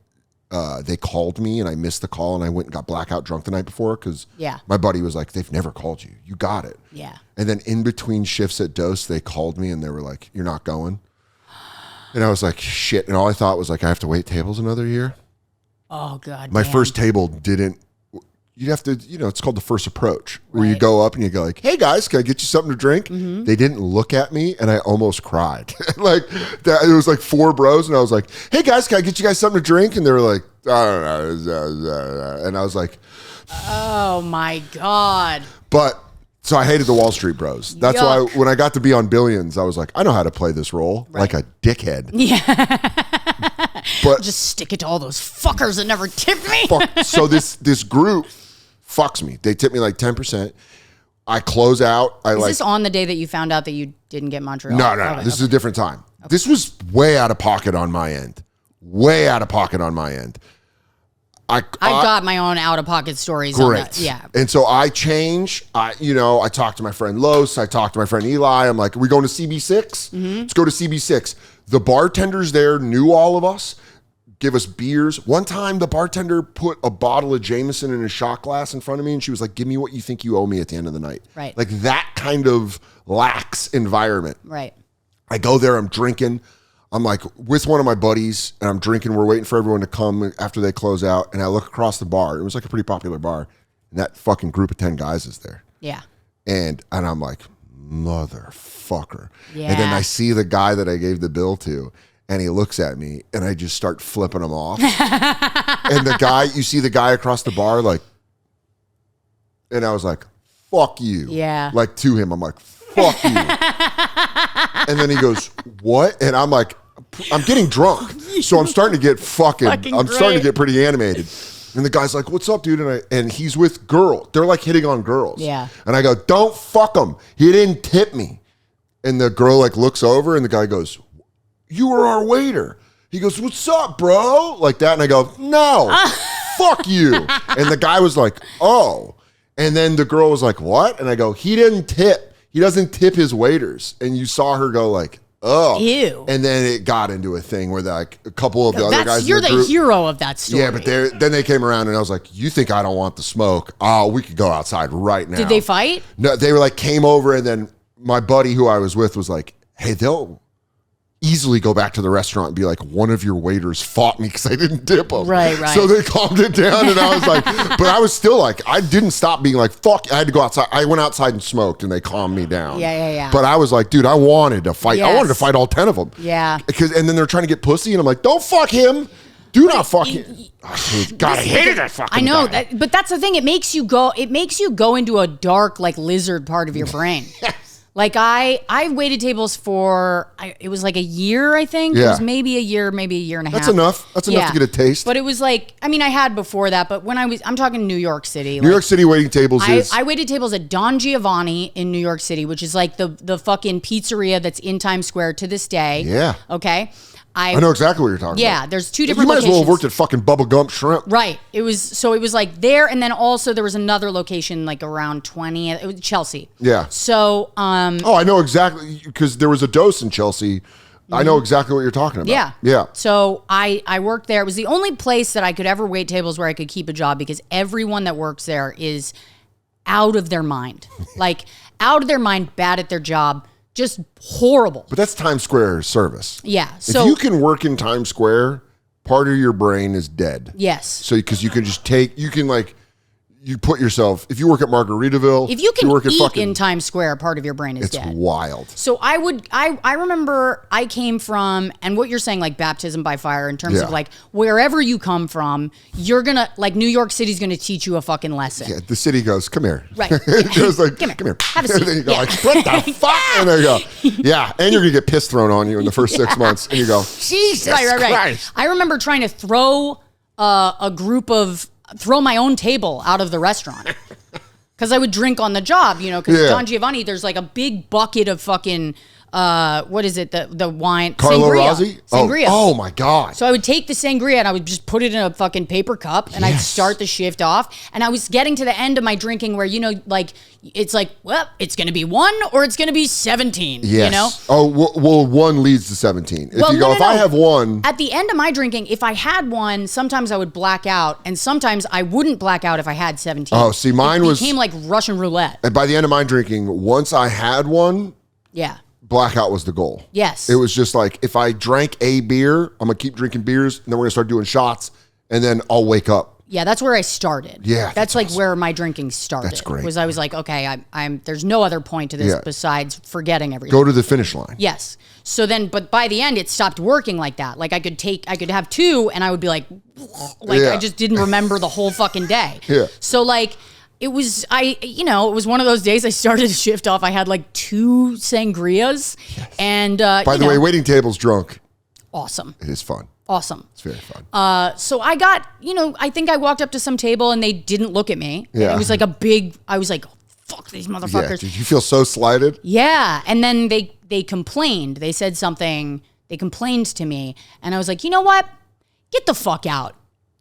they called me and I missed the call and I went and got blackout drunk the night before because my buddy was like, "They've never called you. You got it." Yeah. And then in between shifts at Dose, they called me and they were like, "You're not going." And I was like, shit. And all I thought was like, I have to wait tables another year. Oh, God. My first table didn't, you have to, it's called the first approach where you go up and you go like, "Hey guys, can I get you something to drink?" They didn't look at me and I almost cried. Like that, it was like 4 bros and I was like, "Hey guys, can I get you guys something to drink?" And they were like, "I don't know." And I was like, oh my God. But so I hated the Wall Street bros. That's why when I got to be on Billions, I was like, I know how to play this role like a dickhead. Yeah. But just stick it to all those fuckers that never tipped me. So this group fucks me. They tip me like 10%. I close out. Is this on the day that you found out that you didn't get Montreal? No. Okay, this is a different time. Okay. This was way out of pocket on my end. Way out of pocket on my end. I got my own out-of-pocket stories on that. Yeah. And so I change. I talked to my friend Los. I talked to my friend Eli. I'm like, "Are we going to CB6? Let's go to CB6. The bartenders there knew all of us, give us beers. One time, the bartender put a bottle of Jameson in a shot glass in front of me, and she was like, "Give me what you think you owe me at the end of the night." Right. Like that kind of lax environment. Right. I go there, I'm drinking. I'm like with one of my buddies and I'm drinking. We're waiting for everyone to come after they close out. And I look across the bar. It was like a pretty popular bar. And that fucking group of 10 guys is there. Yeah. And I'm like, motherfucker. Yeah. And then I see the guy that I gave the bill to and he looks at me and I just start flipping him off. And you see the guy across the bar like, and I was like, "Fuck you." Yeah. Like to him, I'm like, "Fuck you." And then he goes, "What?" And I'm like, I'm getting drunk. So I'm starting to get I'm starting to get pretty animated. And the guy's like, "What's up, dude?" And he's with girls. They're like hitting on girls. Yeah. And I go, "Don't fuck him. He didn't tip me." And the girl like looks over and the guy goes, "You were our waiter." He goes, "What's up, bro?" Like that. And I go, "No, fuck you." And the guy was like, "Oh." And then the girl was like, "What?" And I go, "He didn't tip. He doesn't tip his waiters." And you saw her go like, "Oh." Ew. And then it got into a thing where like a couple of the other guys You're in the the group, hero of that story. yeah, but then they came around and I was like, "You think I don't want the smoke? Oh, we could go outside right now." Did they fight? No, they were like came over and then my buddy who I was with was like, "Hey, they'll easily go back to the restaurant and be like, one of your waiters fought me because I didn't tip them." Right. So they calmed it down and I was like, but I was still like, I didn't stop being like, fuck. I had to go outside. I went outside and smoked and they calmed me down. Yeah. But I was like, dude, I wanted to fight. Yes. I wanted to fight all 10 of them. Yeah. And then they're trying to get pussy and I'm like, don't fuck him. Do not fucking. God, I hated that fucking. I know guy. but that's the thing. It makes you go into a dark, like, lizard part of your brain. Yes. Like I waited tables for it was like a year, I think. Yeah. It was maybe a year and a half. That's enough. That's enough to get a taste. But it was like, I mean, I had before that, but when I'm talking New York City. New York City waiting tables I waited tables at Don Giovanni in New York City, which is like the fucking pizzeria that's in Times Square to this day. Yeah. Okay. I know exactly what you're talking about. Yeah, there's two different locations. You might as well have worked at fucking Bubba Gump Shrimp. Right. It was like there, and then also there was another location like around 20. It was Chelsea. Yeah. So oh, I know exactly, because there was a dose in Chelsea. Mm-hmm. I know exactly what you're talking about. Yeah. Yeah. So I worked there. It was the only place that I could ever wait tables where I could keep a job, because everyone that works there is out of their mind. Like out of their mind, bad at their job. Just horrible. But that's Times Square service. Yeah. So if you can work in Times Square, part of your brain is dead. Yes. So because you can just you put yourself, if you work at Margaritaville, if you can eat in Times Square, part of your brain is dead. It's wild. So I remember I came from, and what you're saying, like baptism by fire, in terms of like wherever you come from, you're gonna, like, New York City's gonna teach you a fucking lesson. Yeah, the city goes, come here. Right. It goes like, come here. Have a seat. And then you go like, what the fuck? And there you go. Yeah, and you're gonna get piss thrown on you in the first 6 months, and you go, Jesus Christ. I remember trying to throw throw my own table out of the restaurant because I would drink on the job, because Don Giovanni, there's like a big bucket of fucking, what is it? The wine. Carlo sangria. Rossi? Sangria. Oh my God. So I would take the sangria and I would just put it in a fucking paper cup and I'd start the shift off. And I was getting to the end of my drinking where, like, it's like, well, it's going to be 1 or it's going to be 17, yes. Oh, well, 1 leads to 17. If I have 1. At the end of my drinking, if I had 1, sometimes I would black out, and sometimes I wouldn't black out if I had 17. Oh, see, mine became like Russian roulette. And by the end of my drinking, once I had 1. Yeah. Blackout was the goal. Yes. It was just like, if I drank a beer, I'm going to keep drinking beers, and then we're going to start doing shots, and then I'll wake up. Yeah, that's where I started. Yeah. That's like awesome. Where my drinking started. That's great. Was I was like, okay, there's no other point to this besides forgetting everything. Go to the finish line. Yes. So then, but by the end, it stopped working like that. Like I could have 2 and I would be like I just didn't remember the whole fucking day. Yeah. So like, it was one of those days I started to shift off. I had like 2 sangrias, and by the way, waiting tables drunk. Awesome. It is fun. Awesome. It's very fun. So I got, I think I walked up to some table and they didn't look at me. Yeah. And it was like I was like, fuck these motherfuckers. Yeah. Did you feel so slighted? Yeah. And then they complained. They said something. They complained to me. And I was like, you know what? Get the fuck out.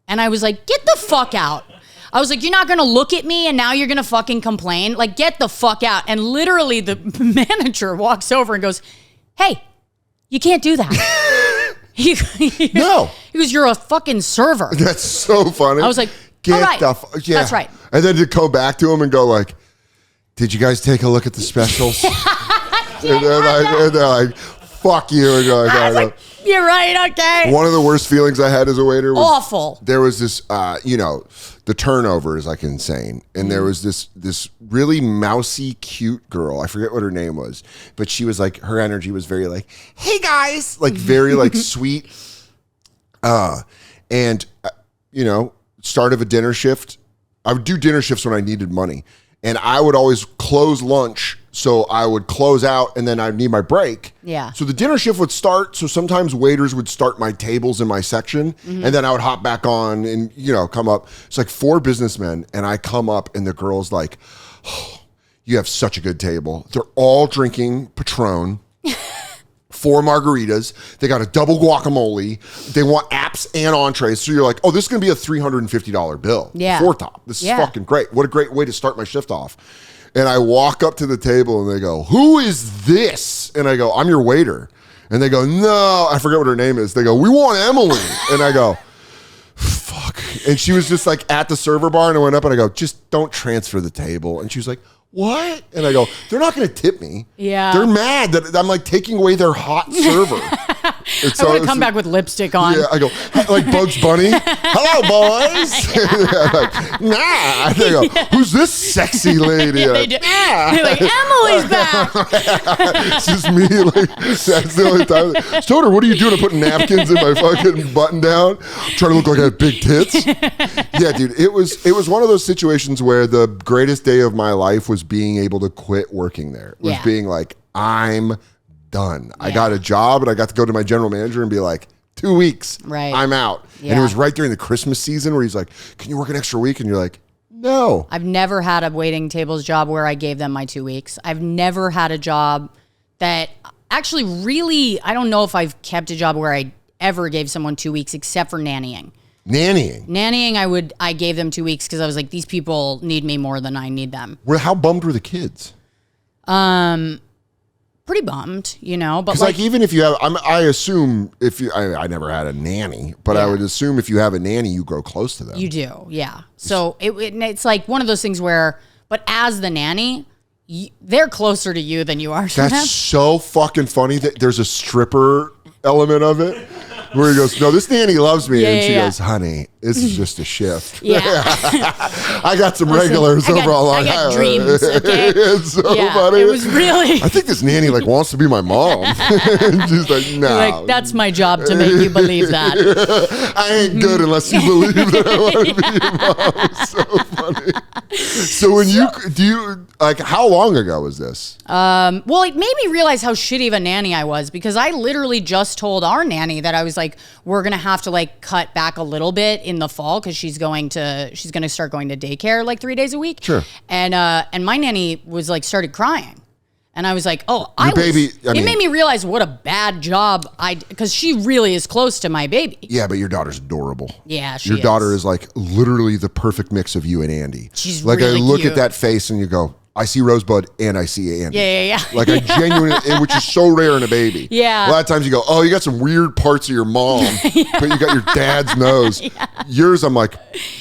And I was like, get the fuck out. I was like, you're not going to look at me and now you're going to fucking complain? Like, get the fuck out. And literally the manager walks over and goes, hey, you can't do that. No. He goes, you're a fucking server. That's so funny. I was like, that's right. And then to go back to him and go like, did you guys take a look at the specials? And they're like, fuck you. And you're like, you're right, okay. One of the worst feelings I had as a waiter was awful. There was this, the turnover is like insane. And there was this really mousy, cute girl. I forget what her name was, but she was like, her energy was very like, hey guys, like very like sweet. Start of a dinner shift. I would do dinner shifts when I needed money. And I would always close lunch. So I would close out and then I'd need my break. Yeah. So the dinner shift would start. So sometimes waiters would start my tables in my section and then I would hop back on and, come up. It's like 4 businessmen and I come up and the girl's like, oh, you have such a good table. They're all drinking Patron. 4 margaritas. They got a double guacamole. They want apps and entrees. So you're like, oh, this is going to be a $350 bill. Yeah. 4 top. This is fucking great. What a great way to start my shift off. And I walk up to the table and they go, who is this? And I go, I'm your waiter. And they go, no, I forget what her name is. They go, we want Emily. And I go, fuck. And she was just like at the server bar and I went up and I go, just don't transfer the table. And she was like, what? And I go, they're not going to tip me. Yeah. They're mad that I'm like taking away their hot server. I want to come back with lipstick on. Yeah, I go, like Bugs Bunny. Hello, boys. Nah. They go, who's this sexy lady? Yeah, they're like, Emily's back. It's just me. Like, that's the only time. Soder, what are you doing? I'm putting napkins in my fucking button down, trying to look like I have big tits. Yeah, dude, it was one of those situations where the greatest day of my life was being able to quit working there. It was being like, I'm done. Yeah. I got a job and I got to go to my general manager and be like, 2 weeks, I'm out. Yeah. And it was right during the Christmas season where he's like, can you work an extra week? And you're like, no. I've never had a waiting tables job where I gave them my 2 weeks. I've never had a job that actually really, I don't know if I've kept a job where I ever gave someone 2 weeks except for nannying. Nannying, I gave them 2 weeks because I was like, these people need me more than I need them. How bummed were the kids? Pretty bummed, you know, but like even if you have, I assume if you, I never had a nanny, but I would assume if you have a nanny, you grow close to them. You do, yeah. So it's like one of those things where, but as the nanny, they're closer to you than you are to them. That's so fucking funny that there's a stripper element of it. Where he goes, no, this nanny loves me. And she goes, honey, this is just a shift. Yeah. I got some regulars over on Long Island. I got dreams, okay? It's so funny. It was really... I think this nanny like wants to be my mom. And she's like, no. Like, that's my job to make you believe that. I ain't good unless you believe that I want to be your mom. It's so funny. So when how long ago was this? Well, it made me realize how shitty of a nanny I was because I literally just told our nanny that I was like, we're going to have to like cut back a little bit in the fall because she's going to start going to daycare like 3 days a week. Sure. And my nanny was like, started crying. And I was like, it made me realize what a bad job because she really is close to my baby. Yeah, but your daughter's adorable. Yeah, your daughter is like literally the perfect mix of you and Andy. She's like, really I look cute. at that face and you go, I see Rosebud and I see Andy. Yeah. Like I genuinely, which is so rare in a baby. Yeah. A lot of times you go, oh, you got some weird parts of your mom, but you got your dad's nose. Yeah. Yours, I'm like,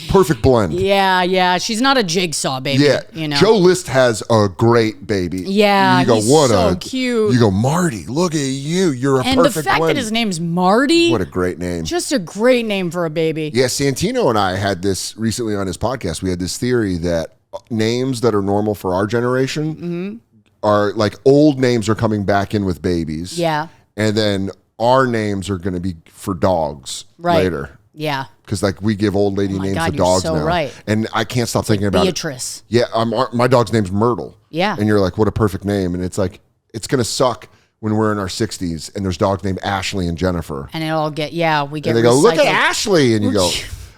perfect blend. Yeah. She's not a jigsaw baby. Yeah. You know? Joe List has a great baby. Yeah. And you go, he's so cute. You go, Marty, look at you. You're a perfect blend. And the fact that his name's Marty. What a great name. Just a great name for a baby. Yeah. Santino and I had this recently on his podcast. We had this theory that names that are normal for our generation are like old names are coming back in with babies. Yeah. And then our names are going to be for dogs later. Yeah. Because like we give old lady names to dogs you're so now. Right. And I can't stop thinking about Beatrice. Yeah. My dog's name's Myrtle. Yeah. And you're like, what a perfect name. And it's like, it's going to suck when we're in our 60s and there's dogs named Ashley and Jennifer. And it'll get, we get And they go, look at Ashley. And you go,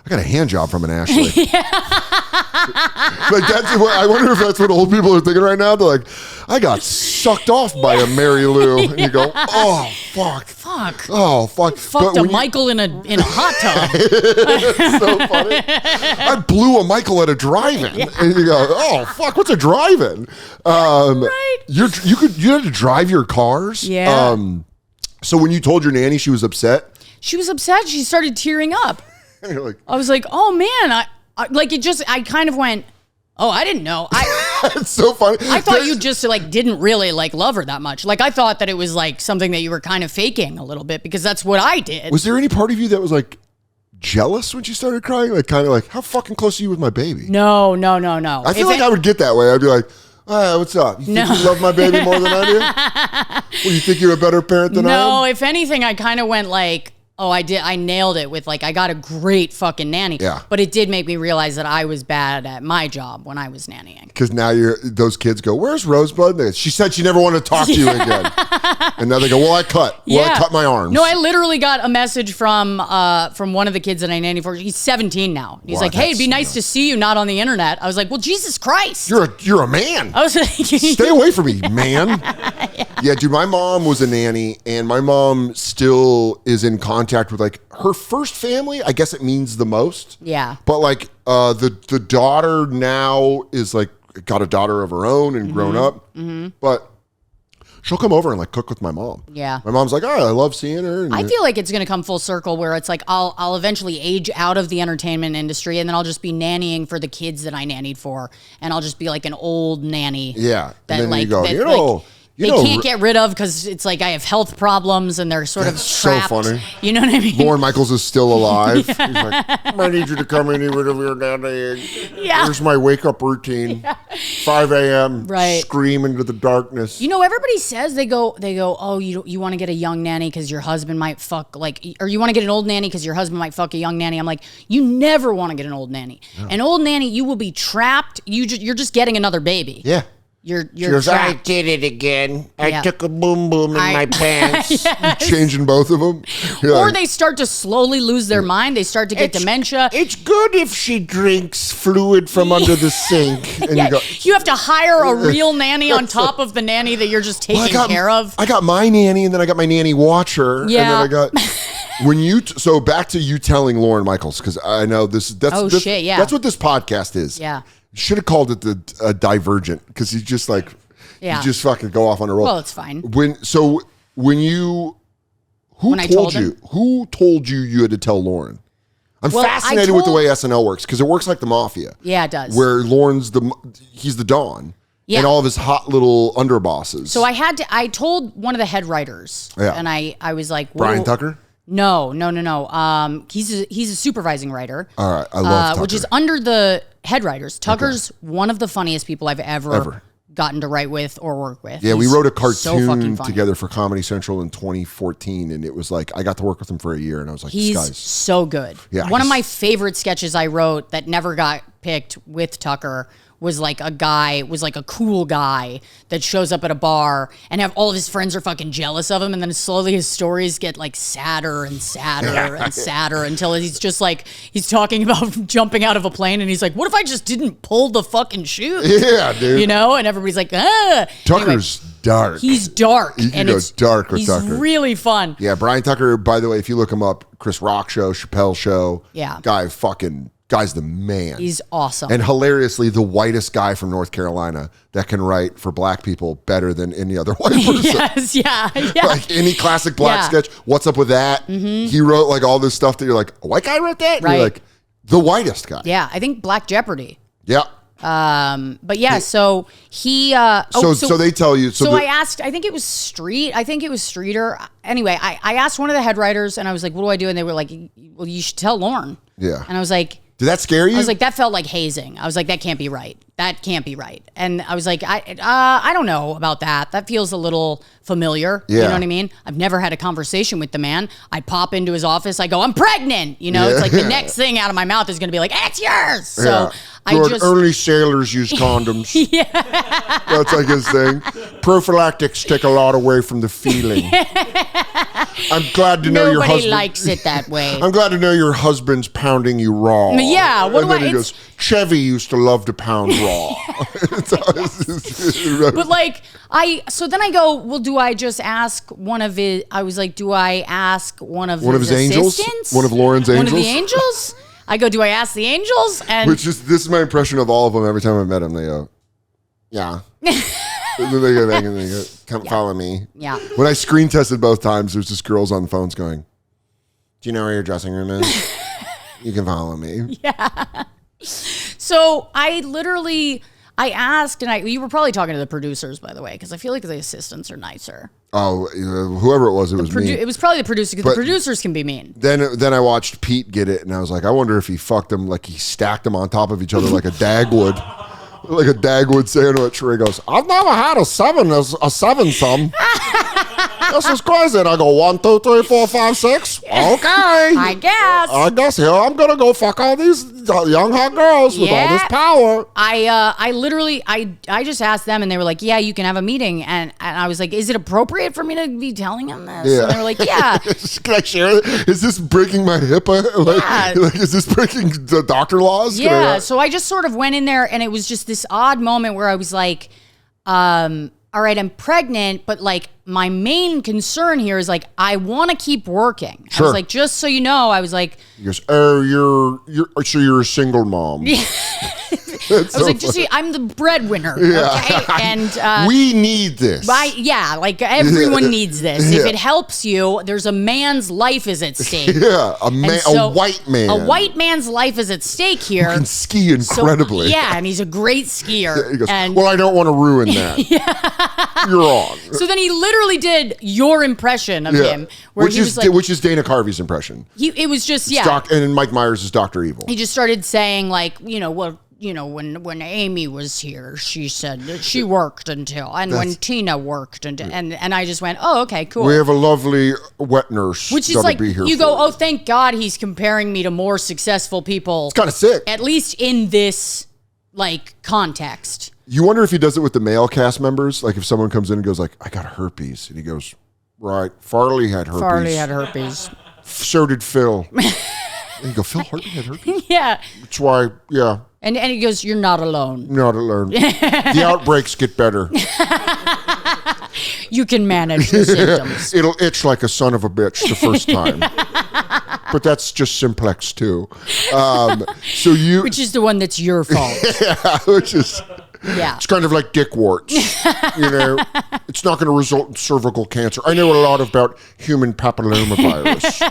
I got a hand job from an Ashley. Like I wonder if that's what old people are thinking right now. They're like, I got sucked off by a Mary Lou, and you go, oh fuck, oh fuck, fucked a Michael in a hot tub. It's so funny. I blew a Michael at a drive-in, and you go, oh fuck, what's a drive-in? Right. You had to drive your cars. Yeah. So when you told your nanny she was upset, she started tearing up. You're like, I was like, oh man, I kind of went, oh, I didn't know. It's so funny. I thought you just like didn't really like love her that much. Like I thought that it was like something that you were kind of faking a little bit because that's what I did. Was there any part of you that was like jealous when she started crying? Like kind of like, how fucking close are you with my baby? No. I feel like I would get that way. I'd be like, oh, what's up? You think you love my baby more than I do? Well, you think you're a better parent than I am? No, if anything, I kind of went like, oh, I did. I nailed it with like, I got a great fucking nanny. Yeah. But it did make me realize that I was bad at my job when I was nannying. Because now those kids go, where's Rosebud? She said she never wanted to talk to you again. And now they go, well, I cut my arms. No, I literally got a message from one of the kids that I nanny for. He's 17 now. He's like, hey, it'd be nice to see you, not on the internet. I was like, well, Jesus Christ. You're a man. I was like, stay away from me, man. Yeah, dude, my mom was a nanny, and my mom still is in contact with like her first family. I guess it means the most. Yeah. But like the daughter now is like got a daughter of her own and grown up. Mm-hmm. But she'll come over and like cook with my mom. Yeah. My mom's like, oh, I love seeing her. And I feel like it's going to come full circle where it's like I'll eventually age out of the entertainment industry and then I'll just be nannying for the kids that I nannied for. And I'll just be like an old nanny. Yeah. That and then like, you go, they can't get rid of because it's like I have health problems and they're sort of trapped. So funny. You know what I mean? Lorne Michaels is still alive. He's like, I need you to come in here with your daddy. Yeah. Here's my wake up routine. 5 a.m. Right. Scream into the darkness. You know, everybody says they go, oh, you want to get a young nanny because your husband might fuck or you want to get an old nanny because your husband might fuck a young nanny. I'm like, you never want to get an old nanny. No. An old nanny, you will be trapped. You're just getting another baby. Yeah. You're trapped. I did it again. I took a boom in my pants. Yes. Changing both of them. Or they start to slowly lose their mind. They start to get dementia. It's good if she drinks fluid from under the sink. And you have to hire a real nanny on top of the nanny that you're just taking care of. I got my nanny, and then I got my nanny watcher. Yeah. And then I got... So back to you telling Lorne Michaels, because I know that's what this podcast is. Yeah. Should have called it the Divergent, because he's just like, you just fucking go off on a roll. Well, it's fine. Who told you had to tell Lorne? I'm fascinated with the way SNL works, because it works like the mafia. Yeah, it does. Where Lorne's he's the Don. Yeah. And all of his hot little underbosses. So I told one of the head writers, and I was like, Brian Tucker? No. He's a supervising writer. All right, I love Tucker. Which is under the head writers. Tucker's one of the funniest people I've ever gotten to write with or work with. Yeah, we wrote a cartoon together for Comedy Central in 2014, and it was like, I got to work with him for a year, and I was like, he's this guy's so good. Yeah, one of my favorite sketches I wrote that never got picked with Tucker was like a cool guy that shows up at a bar and have all of his friends are fucking jealous of him, and then slowly his stories get like sadder and sadder and sadder until he's just like, he's talking about jumping out of a plane and he's like, what if I just didn't pull the fucking chute? Yeah, dude. You know, and everybody's like, ah. Tucker's dark. He's dark. You can go dark with Tucker. He's really fun. Yeah, Brian Tucker, by the way, if you look him up, Chris Rock show, Chappelle show. Yeah. Guy's the man. He's awesome. And hilariously, the whitest guy from North Carolina that can write for black people better than any other white person. Yes, yeah. Like any classic black sketch. What's up with that? Mm-hmm. He wrote like all this stuff that you're like, a white guy wrote that? Right. You're like, the whitest guy. Yeah, I think Black Jeopardy. Yeah. But yeah, so he. So they tell you. So I asked. I think it was Streeter. Anyway, I asked one of the head writers, and I was like, "What do I do?" And they were like, "Well, you should tell Lorne." Yeah. And I was like, did that scare you? I was like, that felt like hazing. I was like, that can't be right. That can't be right. And I was like, I don't know about that. That feels a little familiar. Yeah. You know what I mean? I've never had a conversation with the man. I pop into his office. I go, I'm pregnant. You know, it's like the next thing out of my mouth is going to be like, it's yours. So early sailors use condoms. Yeah. That's like his thing. Prophylactics take a lot away from the feeling. I'm glad to know your husband. Nobody likes it that way. I'm glad to know your husband's pounding you raw. Yeah. He goes, Chevy used to love to pound raw. But like, so then I go, well, do I just ask one of his, I was like, do I ask one of his angels? Assistants? One of Lauren's angels? One of the angels? I go, do I ask the angels? And this is my impression of all of them. Every time I've met them, they go, yeah. They go back and they go, come follow me. Yeah. When I screen tested both times, there's just girls on the phones going, do you know where your dressing room is? You can follow me. Yeah. So I asked, and you were probably talking to the producers, by the way, because I feel like the assistants are nicer. Oh, whoever it was me. It was probably the producer, because the producers can be mean. Then I watched Pete get it, and I was like, I wonder if he fucked them, like he stacked them on top of each other like a Dagwood. Like a Dagwood sandwich where he goes, I've never had a seven some. This is crazy. And I go, 1, 2, 3, 4, 5, 6. Okay. I guess here I'm going to go fuck all these young hot girls with all this power. I literally just asked them, and they were like, yeah, you can have a meeting. And I was like, is it appropriate for me to be telling them this? Yeah. And they were like, yeah. Can I share it? Is this breaking my HIPAA? Like, is this breaking the doctor laws? Yeah. So I just sort of went in there, and it was just this odd moment where I was like, all right, I'm pregnant, but like my main concern here is like I want to keep working. Sure. I was like, just so you know, I was like, he goes, oh, you're a single mom. was like, just see, I'm the breadwinner. Okay. And we need this. Like everyone needs this. If it helps you, there's a man's life is at stake. Yeah. A white man. A white man's life is at stake here. Who can ski incredibly. So, and he's a great skier. He goes, and well, I don't want to ruin that. You're wrong. So then he literally did your impression of him, where which is Dana Carvey's impression. It was just and Mike Myers is Dr. Evil. He just started saying like, when Amy was here, she said that she worked until, and when Tina worked, and I just went, oh, okay, cool. We have a lovely wet nurse, which is like you go, oh, thank God he's comparing me to more successful people. It's kind of sick, at least in this like context. You wonder if he does it with the male cast members, like if someone comes in and goes like, I got herpes, and he goes, right, Farley had herpes. So did Phil. And you go, Phil Hartman had herpes? Yeah. That's why, yeah. And he goes, you're not alone. Not alone. The outbreaks get better. You can manage the symptoms. It'll itch like a son of a bitch the first time. But that's just simplex too. Which is the one that's your fault. It's kind of like dick warts. It's not going to result in cervical cancer. I know a lot about human papillomavirus.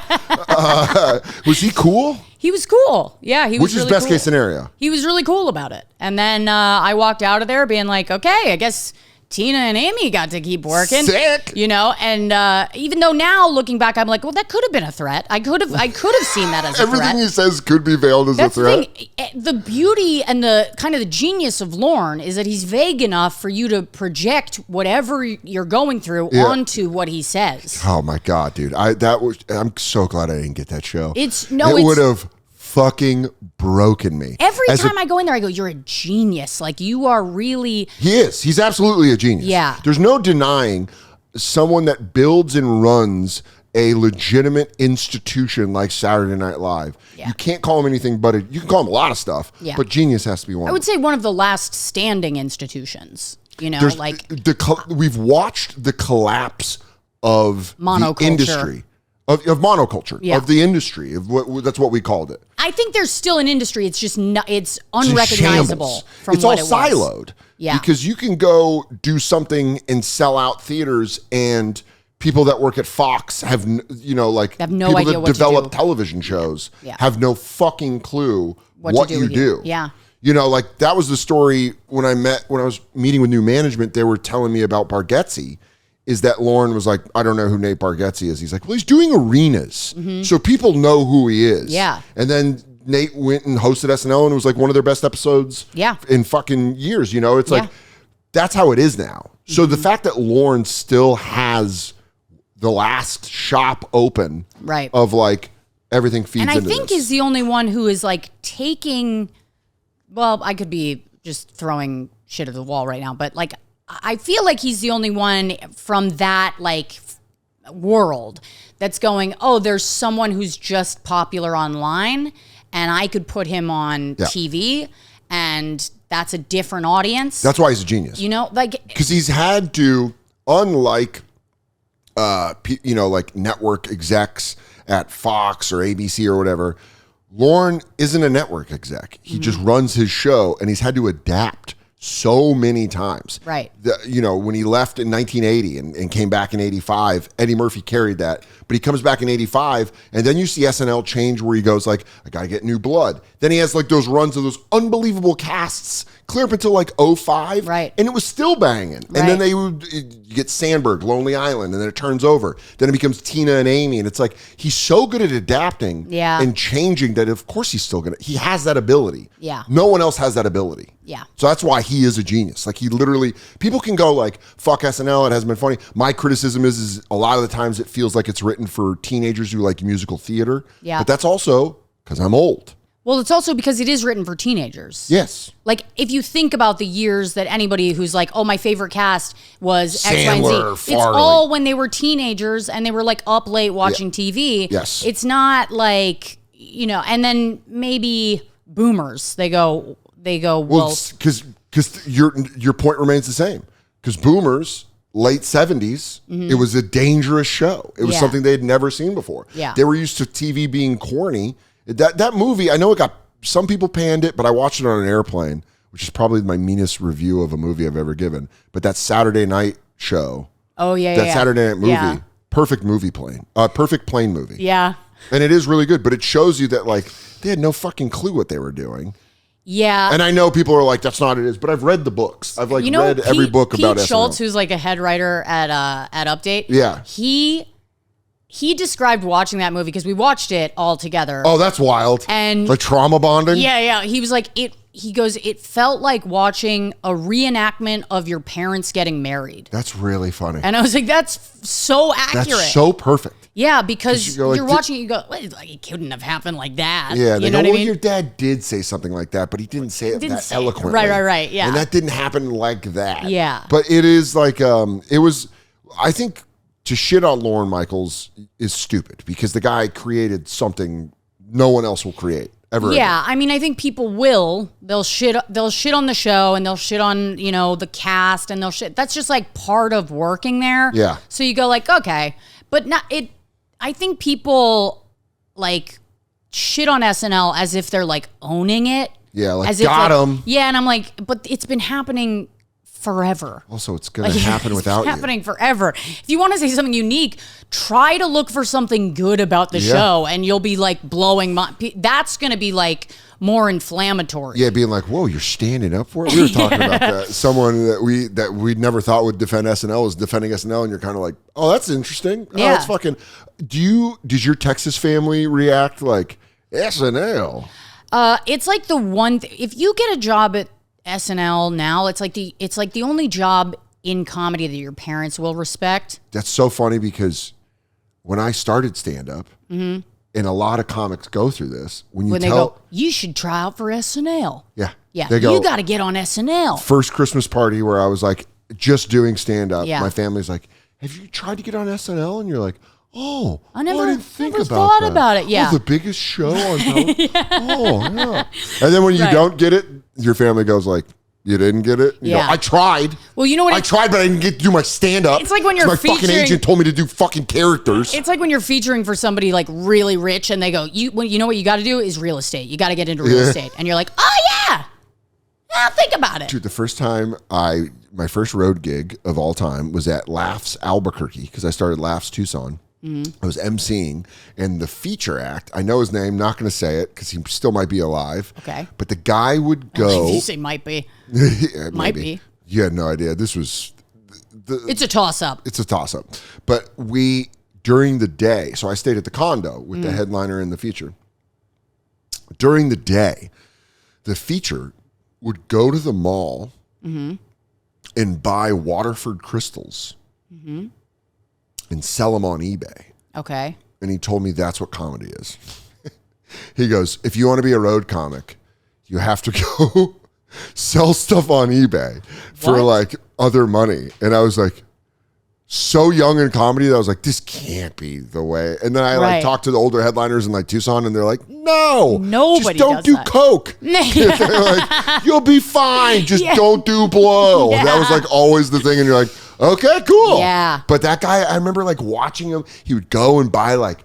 Was he cool? He was cool. Yeah, he was. Which is really best cool. Case scenario? He was really cool about it. And then I walked out of there being like, okay, I guess Tina and Amy got to keep working. Sick. And even though now looking back, I'm like, well, that could have been a threat. I could have seen that as a threat. Everything he says could be veiled as a threat. The beauty and the kind of the genius of Lorne is that he's vague enough for you to project whatever you're going through onto what he says. Oh my God, dude. I'm so glad I didn't get that show. It would have fucking broken me. Every time I go in there, I go, you're a genius. Like, you are really... He is. He's absolutely a genius. Yeah. There's no denying someone that builds and runs a legitimate institution like Saturday Night Live. Yeah. You can't call him anything but you can call him a lot of stuff, but genius has to be one. I would say one of the last standing institutions. We've watched the collapse of the industry. Of monoculture, of the industry, that's what we called it. I think there's still an industry. It's just it's unrecognizable from it's what all siloed. Yeah, because you can go do something and sell out theaters, and people that work at Fox have no people that idea what develop television shows have no fucking clue what you do. Yeah. Like that was the story when I was meeting with new management. They were telling me about Bargatze. Is that Lorne was like, I don't know who Nate Bargatze is. He's like, well, he's doing arenas. Mm-hmm. So people know who he is. Yeah. And then Nate went and hosted SNL and it was like one of their best episodes in fucking years. It's like, that's how it is now. So the fact that Lorne still has the last shop open of like everything feeds into this. And I think is the only one who is like taking, well, I could be just throwing shit at the wall right now, but like, I feel like he's the only one from that like world that's going, oh, there's someone who's just popular online and I could put him on TV and that's a different audience. That's why he's a genius. Because he's had to, unlike, like network execs at Fox or ABC or whatever, Lorne isn't a network exec. He just runs his show and he's had to adapt so many times. Right. When he left in 1980 and came back in 85, Eddie Murphy carried that. But he comes back in 85, and then you see SNL change where he goes like, I got to get new blood. Then he has like those runs of those unbelievable casts clear up until like 05. Right. And it was still banging. And then you get Sandberg, Lonely Island, and then it turns over. Then it becomes Tina and Amy. And it's like, he's so good at adapting and changing that of course he's still he has that ability. Yeah. No one else has that ability. Yeah. So that's why he is a genius. Like he literally, people can go like, fuck SNL, it hasn't been funny. My criticism is a lot of the times it feels like it's written for teenagers who like musical theater. Yeah. But that's also because I'm old. Well, it's also because it is written for teenagers. Yes. Like, if you think about the years that anybody who's like, oh, my favorite cast was X, Y, and Z. Farley. It's all when they were teenagers and they were like up late watching TV. Yes. It's not like, and then maybe boomers, they go, well, because your point remains the same. Because boomers, late 70s, it was a dangerous show. It was something they had never seen before. Yeah. They were used to TV being corny. That movie, I know some people panned it, but I watched it on an airplane which is probably my meanest review of a movie I've ever given. But that Saturday night show. Oh yeah, that Saturday night movie, perfect plane movie. Yeah, and it is really good. But it shows you that like they had no fucking clue what they were doing. Yeah, and I know people are like, "That's not what it is," but I've read the books. I've like read every book about Pete SNL. Schultz, who's like a head writer at Update. Yeah, he described watching that movie because we watched it all together. Oh, that's wild. And like trauma bonding. Yeah. He was like, he goes, it felt like watching a reenactment of your parents getting married. That's really funny. And I was like, that's so accurate. That's so perfect. Yeah, because you're like, watching it, you go, well, like, it couldn't have happened like that. Yeah, you know what I mean? Your dad did say something like that, but he didn't say it that eloquently. Right, yeah. And that didn't happen like that. Yeah. But it is like, it was, I think to shit on Lorne Michaels is stupid because the guy created something no one else will create. Ever. Yeah, I mean, I think people they'll shit on the show and they'll shit on, the cast and they'll shit. That's just like part of working there. Yeah. So you go like, okay, but I think people like shit on SNL as if they're like owning it. Yeah, like as got them. Yeah, and I'm like, but it's been happening forever. Also, it's going to happen without you. It's happening forever. If you want to say something unique, try to look for something good about the show, and you'll be like blowing that's going to be like more inflammatory. Yeah, being like, "Whoa, you're standing up for it." We were talking about that. Someone that we never thought would defend SNL is defending SNL, and you're kind of like, "Oh, that's interesting." Yeah. Oh, that's fucking. Did your Texas family react like SNL? It's like the one. If you get a job at SNL now, it's like the only job in comedy that your parents will respect. That's so funny because when I started stand up, and a lot of comics go through this, when they go, you should try out for SNL. Yeah, they go, you got to get on SNL. First Christmas party where I was like just doing stand up. Yeah. My family's like, "Have you tried to get on SNL?" And you're like, "Oh, I never didn't think thought about it. Yeah, oh, the biggest show on television." Oh, yeah. And then when you don't get it, your family goes like, "You didn't get it?" You go, "I tried." Well, you know what? I tried, but I didn't get to do my stand up. It's like when you're my fucking agent told me to do fucking characters. It's like when you're featuring for somebody like really rich, and they go, "You know what you got to do is real estate. You got to get into real estate." And you're like, "Oh yeah, I'll think about it." Dude, the first time my first road gig of all time was at Laughs Albuquerque because I started Laughs Tucson. I was emceeing, and the feature act, I know his name, not going to say it because he still might be alive. Okay. But the guy would go. You say might be. Yeah, might be. You had no idea. This was. It's a toss-up. It's a toss-up. But during the day, so I stayed at the condo with the headliner and the feature. During the day, the feature would go to the mall and buy Waterford crystals. And sell them on eBay. Okay. And he told me that's what comedy is. He goes, if you want to be a road comic, you have to go sell stuff on eBay for like other money. And I was like, so young in comedy that I was like, this can't be the way. And then I like talked to the older headliners in like Tucson, and they're like, no, nobody just don't do coke. They're like, you'll be fine. Just don't do blow. That was like always the thing. And you're like, okay, cool. Yeah. But that guy, I remember like watching him. He would go and buy like,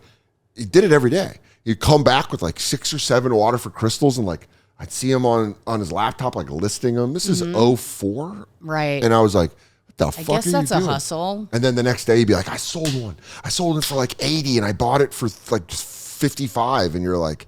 he did it every day. He'd come back with like 6 or 7 Waterford crystals, and like I'd see him on his laptop like listing them. This is 04. Right. And I was like, what the fuck I guess are that's you a doing? hustle. And then the next day he'd be like, I sold one. I sold it for like 80 and I bought it for like 55. And you're like,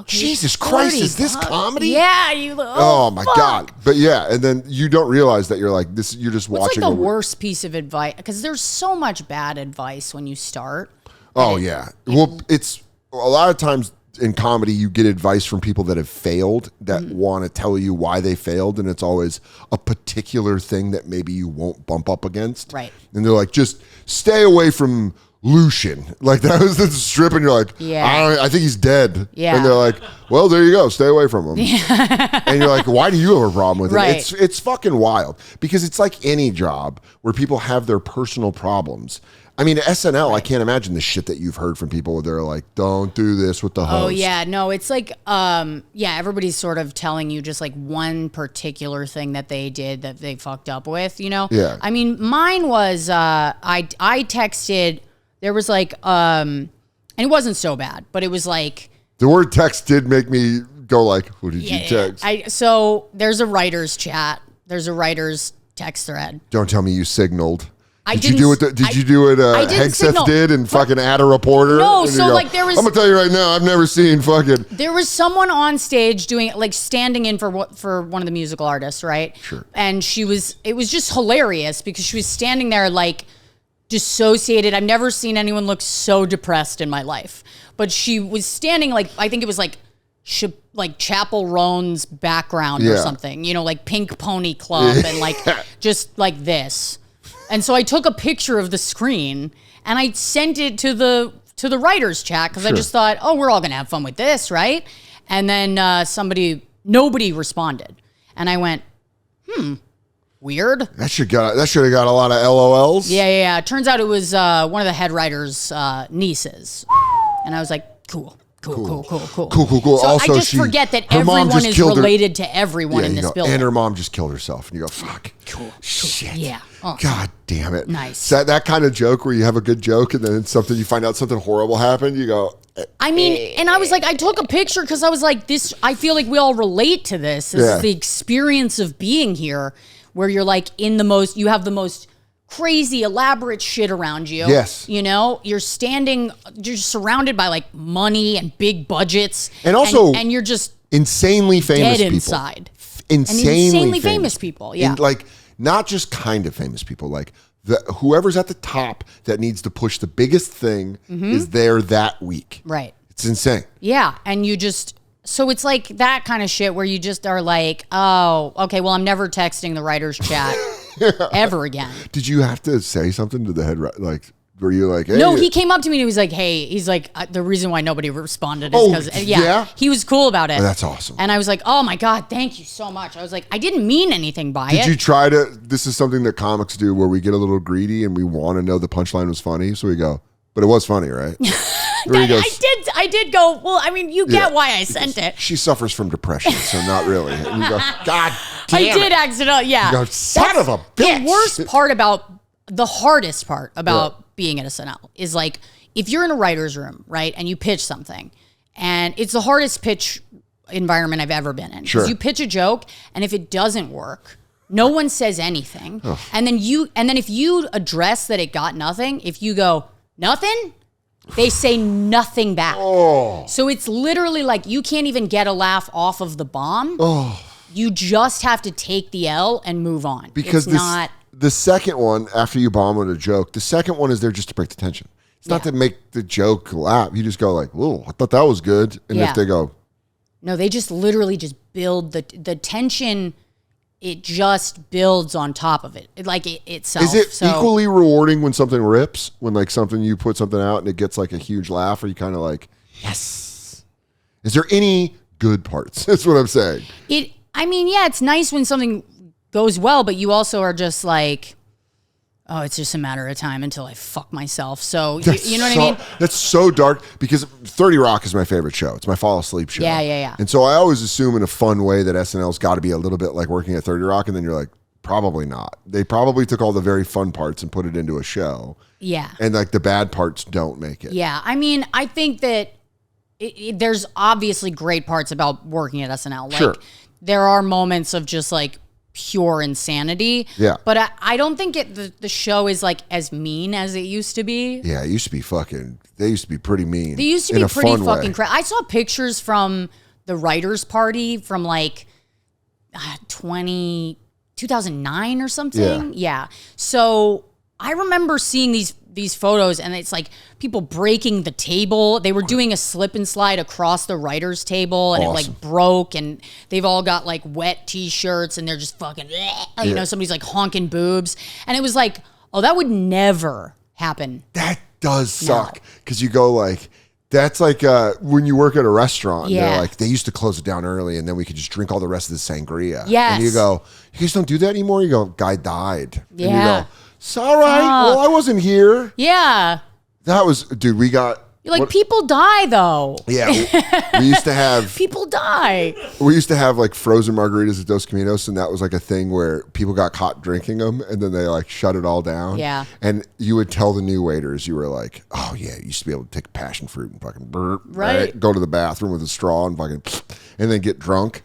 Jesus Christ, is this comedy? Yeah, oh my God. But yeah, and then you don't realize that you're like this. You're just watching. What's like the worst piece of advice? Because there's so much bad advice when you start. Oh yeah. Well, it's a lot of times in comedy you get advice from people that have failed that want to tell you why they failed, and it's always a particular thing that maybe you won't bump up against. Right. And they're like, just stay away from Lucian. Like that was the strip, and you're like, I think he's dead. Yeah. And they're like, well, there you go, stay away from him. And you're like, why do you have a problem with it? Right. It's fucking wild because it's like any job where people have their personal problems. I mean, SNL, I can't imagine the shit that you've heard from people where they're like, don't do this with the host. Oh, yeah. No, it's like, everybody's sort of telling you just like one particular thing that they did that they fucked up with, you know? Yeah. I mean, mine was, I texted, there was like, and it wasn't so bad, but it was like. The word text did make me go like, who did you text? So there's a writer's chat. There's a writer's text thread. Don't tell me you signaled. Did you do what Hegseth did and fucking add a reporter? No, so like there was. I'm gonna tell you right now, I've never seen fucking. There was someone on stage doing like standing in for one of the musical artists, right? Sure. And it was just hilarious because she was standing there like dissociated. I've never seen anyone look so depressed in my life. But she was standing like, I think it was like Chapel Roan's background or something, like Pink Pony Club and like just like this. And so I took a picture of the screen and I sent it to the writer's chat because I just thought, oh, we're all going to have fun with this, right? And then nobody responded. And I went, weird. That should have got a lot of LOLs. Yeah. Turns out it was one of the head writer's nieces. And I was like, cool. Cool. So also, I just forget that everyone is related to everyone in this building. And her mom just killed herself. And you go, fuck. Cool. Shit. Yeah. Oh. God damn it. Nice. So that kind of joke where you have a good joke and then you find out something horrible happened, you go. I mean, and I was like, I took a picture because I was like, I feel like we all relate to this. This is the experience of being here where you're like you have the most crazy, elaborate shit around you. Yes. You're surrounded by like money and big budgets. And also, and you're just insanely famous dead people. Inside. Insanely famous people. Yeah. And like, not just kind of famous people, like whoever's at the top that needs to push the biggest thing is there that week. Right. It's insane. Yeah. And so it's like that kind of shit where you just are like, oh, okay, well, I'm never texting the writer's chat ever again. Did you have to say something to the head? Like, were you like, hey? No, he came up to me and he was like, hey, the reason why nobody responded is because, he was cool about it. Oh, that's awesome. And I was like, oh my God, thank you so much. I was like, I didn't mean anything by it. Did you try this is something that comics do where we get a little greedy and we want to know the punchline was funny. So we go, but it was funny, right? I did go, well, I mean, you get why I sent it. She suffers from depression, so not really. And you go, God damn I did accidentally, yeah. You go, son of a bitch. The hardest part about being at SNL is like, if you're in a writer's room, right, and you pitch something, and it's the hardest pitch environment I've ever been in. Because you pitch a joke, and if it doesn't work, no one says anything. Oh. And then if you address that it got nothing, if you go, nothing? They say nothing back. Oh. So it's literally like you can't even get a laugh off of the bomb. Oh. You just have to take the L and move on. Because the second one, after you bomb with a joke, the second one is there just to break the tension. It's not to make the joke laugh. You just go like, whoa, I thought that was good. And if they go. No, they just literally just build the tension. It just builds on top of it, itself. Is it equally rewarding when something rips? When like you put something out and it gets like a huge laugh, or you kind of like, yes. Is there any good parts? That's what I'm saying. It's nice when something goes well, but you also are just like, oh, it's just a matter of time until I fuck myself. So you know what I mean? That's so dark because 30 Rock is my favorite show. It's my fall asleep show. Yeah. And so I always assume in a fun way that SNL's got to be a little bit like working at 30 Rock, and then you're like, probably not. They probably took all the very fun parts and put it into a show. Yeah. And like the bad parts don't make it. Yeah. I mean, I think that there's obviously great parts about working at SNL. Like there are moments of just like pure insanity. Yeah. But I don't think the show is like as mean as it used to be. Yeah, it used to be they used to be pretty mean. They used to be pretty fucking crazy. I saw pictures from the writers' party from like 2009 or something. Yeah. So I remember seeing these photos, and it's like people breaking the table. They were doing a slip and slide across the writer's table, and it like broke, and they've all got like wet t-shirts, and they're just fucking, somebody's like honking boobs. And it was like, oh, that would never happen. That does suck. Because you go like, that's like when you work at a restaurant, they're like, they used to close it down early, and then we could just drink all the rest of the sangria. Yes. And you go, you guys don't do that anymore? You go, guy died. Yeah. And you go, it's all right. Well, I wasn't here. Yeah. That was, dude, we got You're like, people die though. Yeah, we used to have people die. We used to have like frozen margaritas at Dos Caminos, and that was like a thing where people got caught drinking them, and then they like shut it all down. Yeah, and you would tell the new waiters, you were like, "Oh yeah, you used to be able to take passion fruit and fucking burp, right? Go to the bathroom with a straw and fucking, and then get drunk."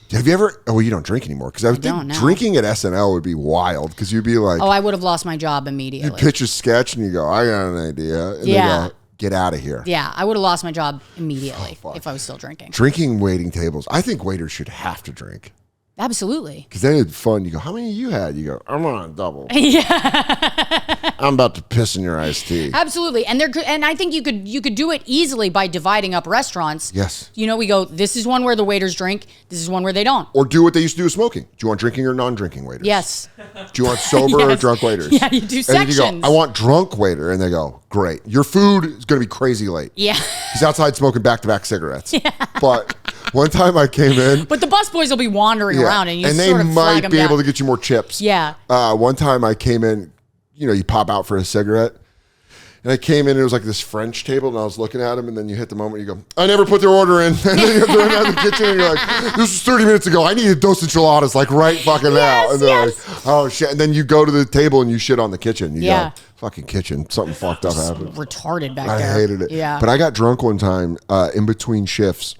Have you ever? Oh, well, you don't drink anymore because I think drinking at SNL would be wild because you'd be like, "Oh, I would have lost my job immediately." You pitch a sketch and you go, "I got an idea," and they go, "Get out of here." Yeah, I would have lost my job immediately if I was still drinking. Drinking waiting tables. I think waiters should have to drink. Absolutely. Because then it's fun. You go, how many you had? You go, I'm on a double. Yeah. I'm about to piss in your iced tea. Absolutely. And I think you could do it easily by dividing up restaurants. Yes. You know, we go, this is one where the waiters drink. This is one where they don't. Or do what they used to do with smoking. Do you want drinking or non-drinking waiters? Yes. Do you want sober or drunk waiters? Yeah, you do sections. And you go, I want drunk waiter. And they go, great. Your food is going to be crazy late. Yeah. He's outside smoking back-to-back cigarettes. Yeah. But one time I came in. But the busboys will be wandering around and they sort of might be able to get you more chips. Yeah. One time I came in, you know, you pop out for a cigarette. And I came in, and it was like this French table, and I was looking at him, and then you hit the moment, you go, I never put their order in. And then you have to run out of the kitchen, and you're like, this was 30 minutes ago. I needed those enchiladas, like, right fucking now. And they're like, oh, shit. And then you go to the table, and you shit on the kitchen. You go, fucking kitchen. Something fucked up happened. Retarded back there. I hated it. Yeah. But I got drunk one time in between shifts,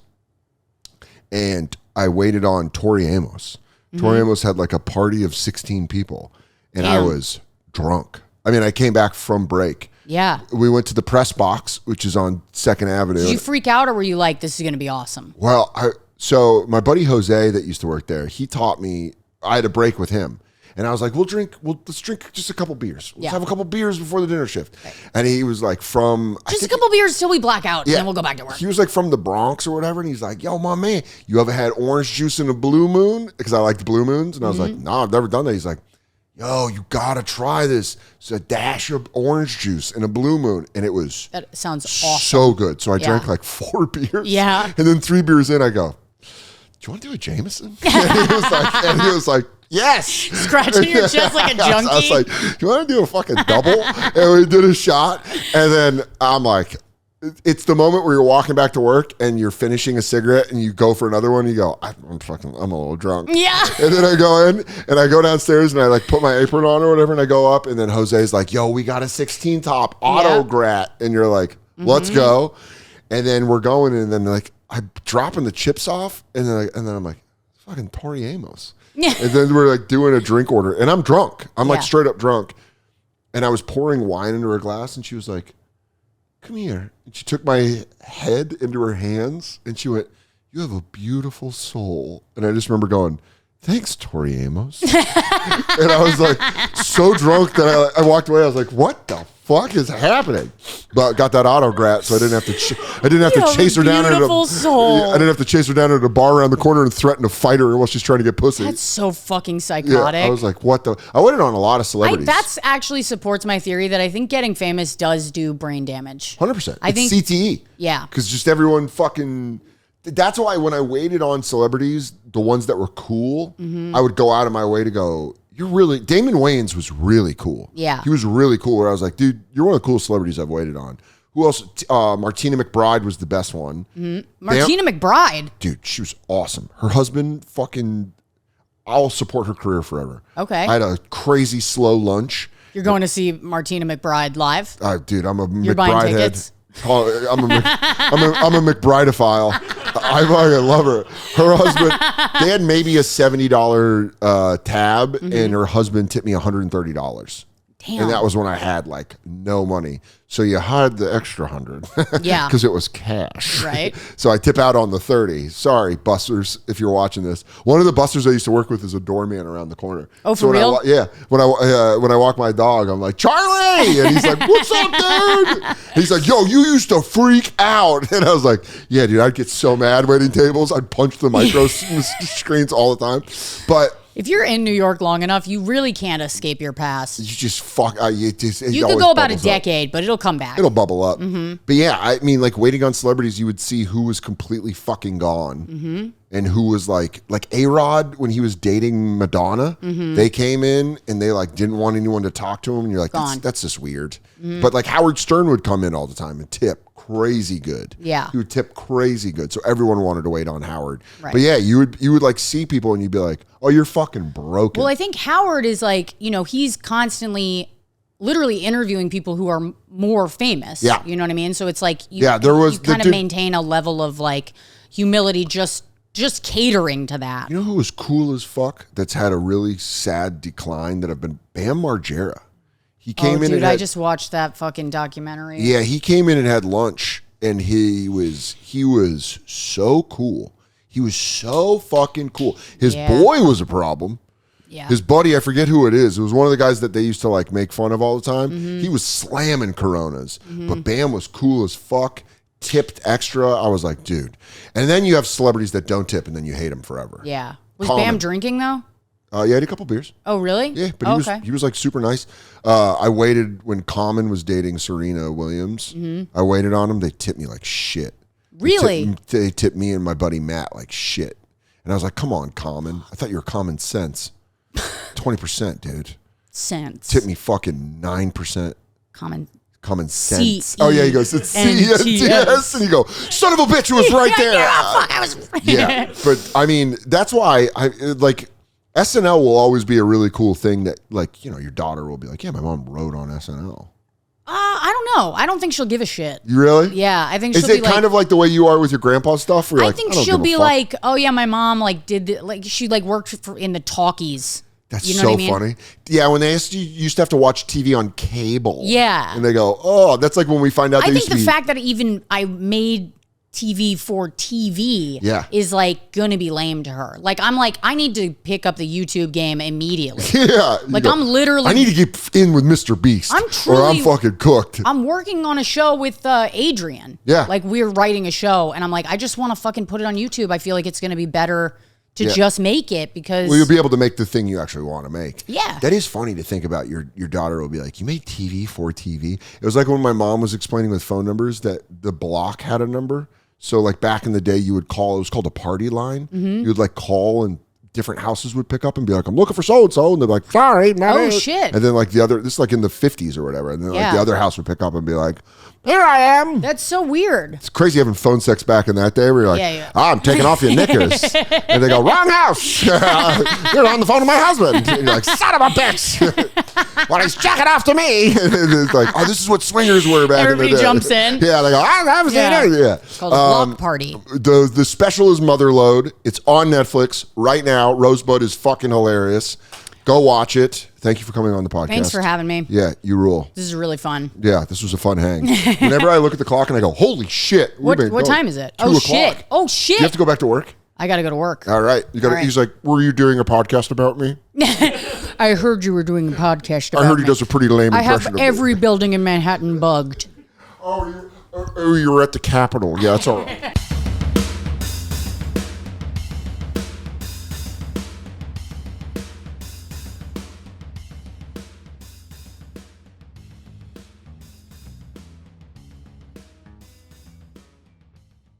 and I waited on Tori Amos. Tori Amos had like a party of 16 people, and I was drunk. I mean, I came back from break. Yeah. We went to the press box, which is on 2nd Avenue. Did you freak out, or were you like, this is going to be awesome? Well, so my buddy Jose that used to work there, he taught me, I had a break with him. And I was like, let's drink just a couple beers. Let's have a couple beers before the dinner shift. Okay. And he was like just a couple beers till we black out, and then we'll go back to work. He was like from the Bronx or whatever, and he's like, yo, my man, you ever had orange juice in a blue moon? Because I liked blue moons. And I was like, no, I've never done that. He's like, yo, you gotta try this. It's a dash of orange juice in a blue moon. And it was that sounds awesome. So good. So I drank like 4 beers. Yeah. And then 3 beers in, I go, do you want to do a Jameson? And he was like, yes. Scratching your chest like a junkie. I was like, do you want to do a fucking double? And we did a shot. And then I'm like, it's the moment where you're walking back to work and you're finishing a cigarette and you go for another one. And you go, I'm a little drunk. Yeah. And then I go in and I go downstairs and I like put my apron on or whatever. And I go up and then Jose's like, yo, we got a 16 top auto grat. And you're like, let's go. And then we're going and then like I'm dropping the chips off. And then I'm like, fucking Tori Amos. And then we're like doing a drink order and I'm drunk. I'm like straight up drunk. And I was pouring wine into her glass and she was like, come here. And she took my head into her hands and she went, you have a beautiful soul. And I just remember going, thanks, Tori Amos. And I was like so drunk that I walked away. I was like, what the fuck is happening? But got that autograt, so I didn't have to chase her down. I didn't have to chase her down at a bar around the corner and threaten to fight her while she's trying to get pussy. That's so fucking psychotic. Yeah, I was like, what the? I waited on a lot of celebrities. That's actually supports my theory that I think getting famous does do brain damage. 100%. I think CTE. Yeah. Because just everyone fucking. That's why when I waited on celebrities, the ones that were cool, I would go out of my way to go, Damon Wayans was really cool. Yeah. He was really cool where I was like, dude, you're one of the coolest celebrities I've waited on. Who else? Martina McBride was the best one. Martina McBride? Dude, she was awesome. Her husband fucking, I'll support her career forever. Okay. I had a crazy slow lunch. You're going to see Martina McBride live? Dude, I'm a You're buying McBride tickets? head. I'm a McBrideophile. I fucking love her. Her husband, they had maybe a $70 tab, and her husband tipped me $130. Damn. And that was when I had like no money. So you had the extra 100. Yeah. Because it was cash. Right. So I tip out on the 30. Sorry, busters, if you're watching this. One of the busters I used to work with is a doorman around the corner. Oh, for real? When I walk my dog, I'm like, Charlie! And he's like, what's up, dude? And he's like, yo, you used to freak out. And I was like, yeah, dude, I'd get so mad waiting tables. I'd punch the micro screens all the time. But if you're in New York long enough, you really can't escape your past. You just fuck. You could go about a decade, but it'll come back. It'll bubble up. But yeah, I mean, like waiting on celebrities, you would see who was completely fucking gone, and who was like A-Rod when he was dating Madonna. They came in and they like didn't want anyone to talk to him, and you're like, that's just weird. But like Howard Stern would come in all the time and tip crazy good. Yeah. He would tip crazy good. So everyone wanted to wait on Howard. Right. But yeah, you would like see people and you'd be like, oh, you're fucking broken. Well, I think Howard is like, he's constantly literally interviewing people who are more famous. Yeah. You know what I mean? So it's like, you kind of maintain a level of like humility just catering to that. You know who was cool as fuck that's had a really sad decline that have been Bam Margera. He came in and I just watched that fucking documentary. Yeah, he came in and had lunch and he was so cool. He was so fucking cool. His boy was a problem. Yeah. His buddy, I forget who it is. It was one of the guys that they used to like make fun of all the time. He was slamming Coronas, but Bam was cool as fuck. Tipped extra. I was like, dude. And then you have celebrities that don't tip and then you hate them forever. Yeah. Was Bam drinking though? Yeah, he had a couple beers. Oh, really? Yeah, but he was like super nice. I waited when Common was dating Serena Williams. I waited on him. They tipped me like shit. Really? They tipped me and my buddy Matt like shit. And I was like, come on, Common. I thought you were common sense. 20%, dude. Sense. Tip me fucking 9%. Common sense. C-E-N-T-S. Oh yeah, he goes, it's C-E-N-T-S. And you go, son of a bitch, it was right there. Yeah, but I mean, that's why I like SNL will always be a really cool thing that like, your daughter will be like, yeah, my mom wrote on SNL. I don't know. I don't think she'll give a shit. You really? Yeah, I think she'll be like... Is it kind of like the way you are with your grandpa stuff? Where I think she'll be like, oh yeah, my mom like did she like worked in the talkies. That's so funny. Yeah, when they used to have to watch TV on cable. Yeah. And they go, oh, that's like when we find out. I think the fact that even I made TV for TV is like gonna be lame to her. Like I'm like, I need to pick up the YouTube game immediately. Yeah. Like I'm literally I need to get in with Mr. Beast. Or I'm fucking cooked. I'm working on a show with Adrian. Yeah. Like we're writing a show and I'm like, I just want to fucking put it on YouTube. I feel like it's gonna be better to just make it because... Well, you'll be able to make the thing you actually want to make. Yeah. That is funny to think about. Your daughter will be like, you made TV for TV? It was like when my mom was explaining with phone numbers that the block had a number. So like back in the day, you would call, it was called a party line. You would like call and different houses would pick up and be like, I'm looking for so-and-so. And they're like, sorry. Shit. And then like the other, this is like in the 50s or whatever. And then like the other house would pick up and be like, here I am. That's so weird. It's crazy having phone sex back in that day where you're like, I'm taking off your knickers. And they go, wrong house. You're on the phone with my husband. And you're like, son of a bitch. Well, he's jacking off to me. And it's like, oh, this is what swingers were back in the day. Everybody jumps in. Yeah, they go, I was there. Yeah. It's called a block party. The special is Motherload. It's on Netflix right now. Rosebud is fucking hilarious. Go watch it. Thank you for coming on the podcast. Thanks for having me. Yeah, you rule. This is really fun. Yeah, this was a fun hang. Whenever I look at the clock and I go, holy shit. What time is it? 2 o'clock. Shit. Oh, shit. You have to go back to work? I got to go to work. All right. He's like, were you doing a podcast about me? I heard you were doing a podcast about me. I heard he does a pretty lame impression of me. I have every building in Manhattan bugged. Oh, you were at the Capitol. Yeah, that's all right.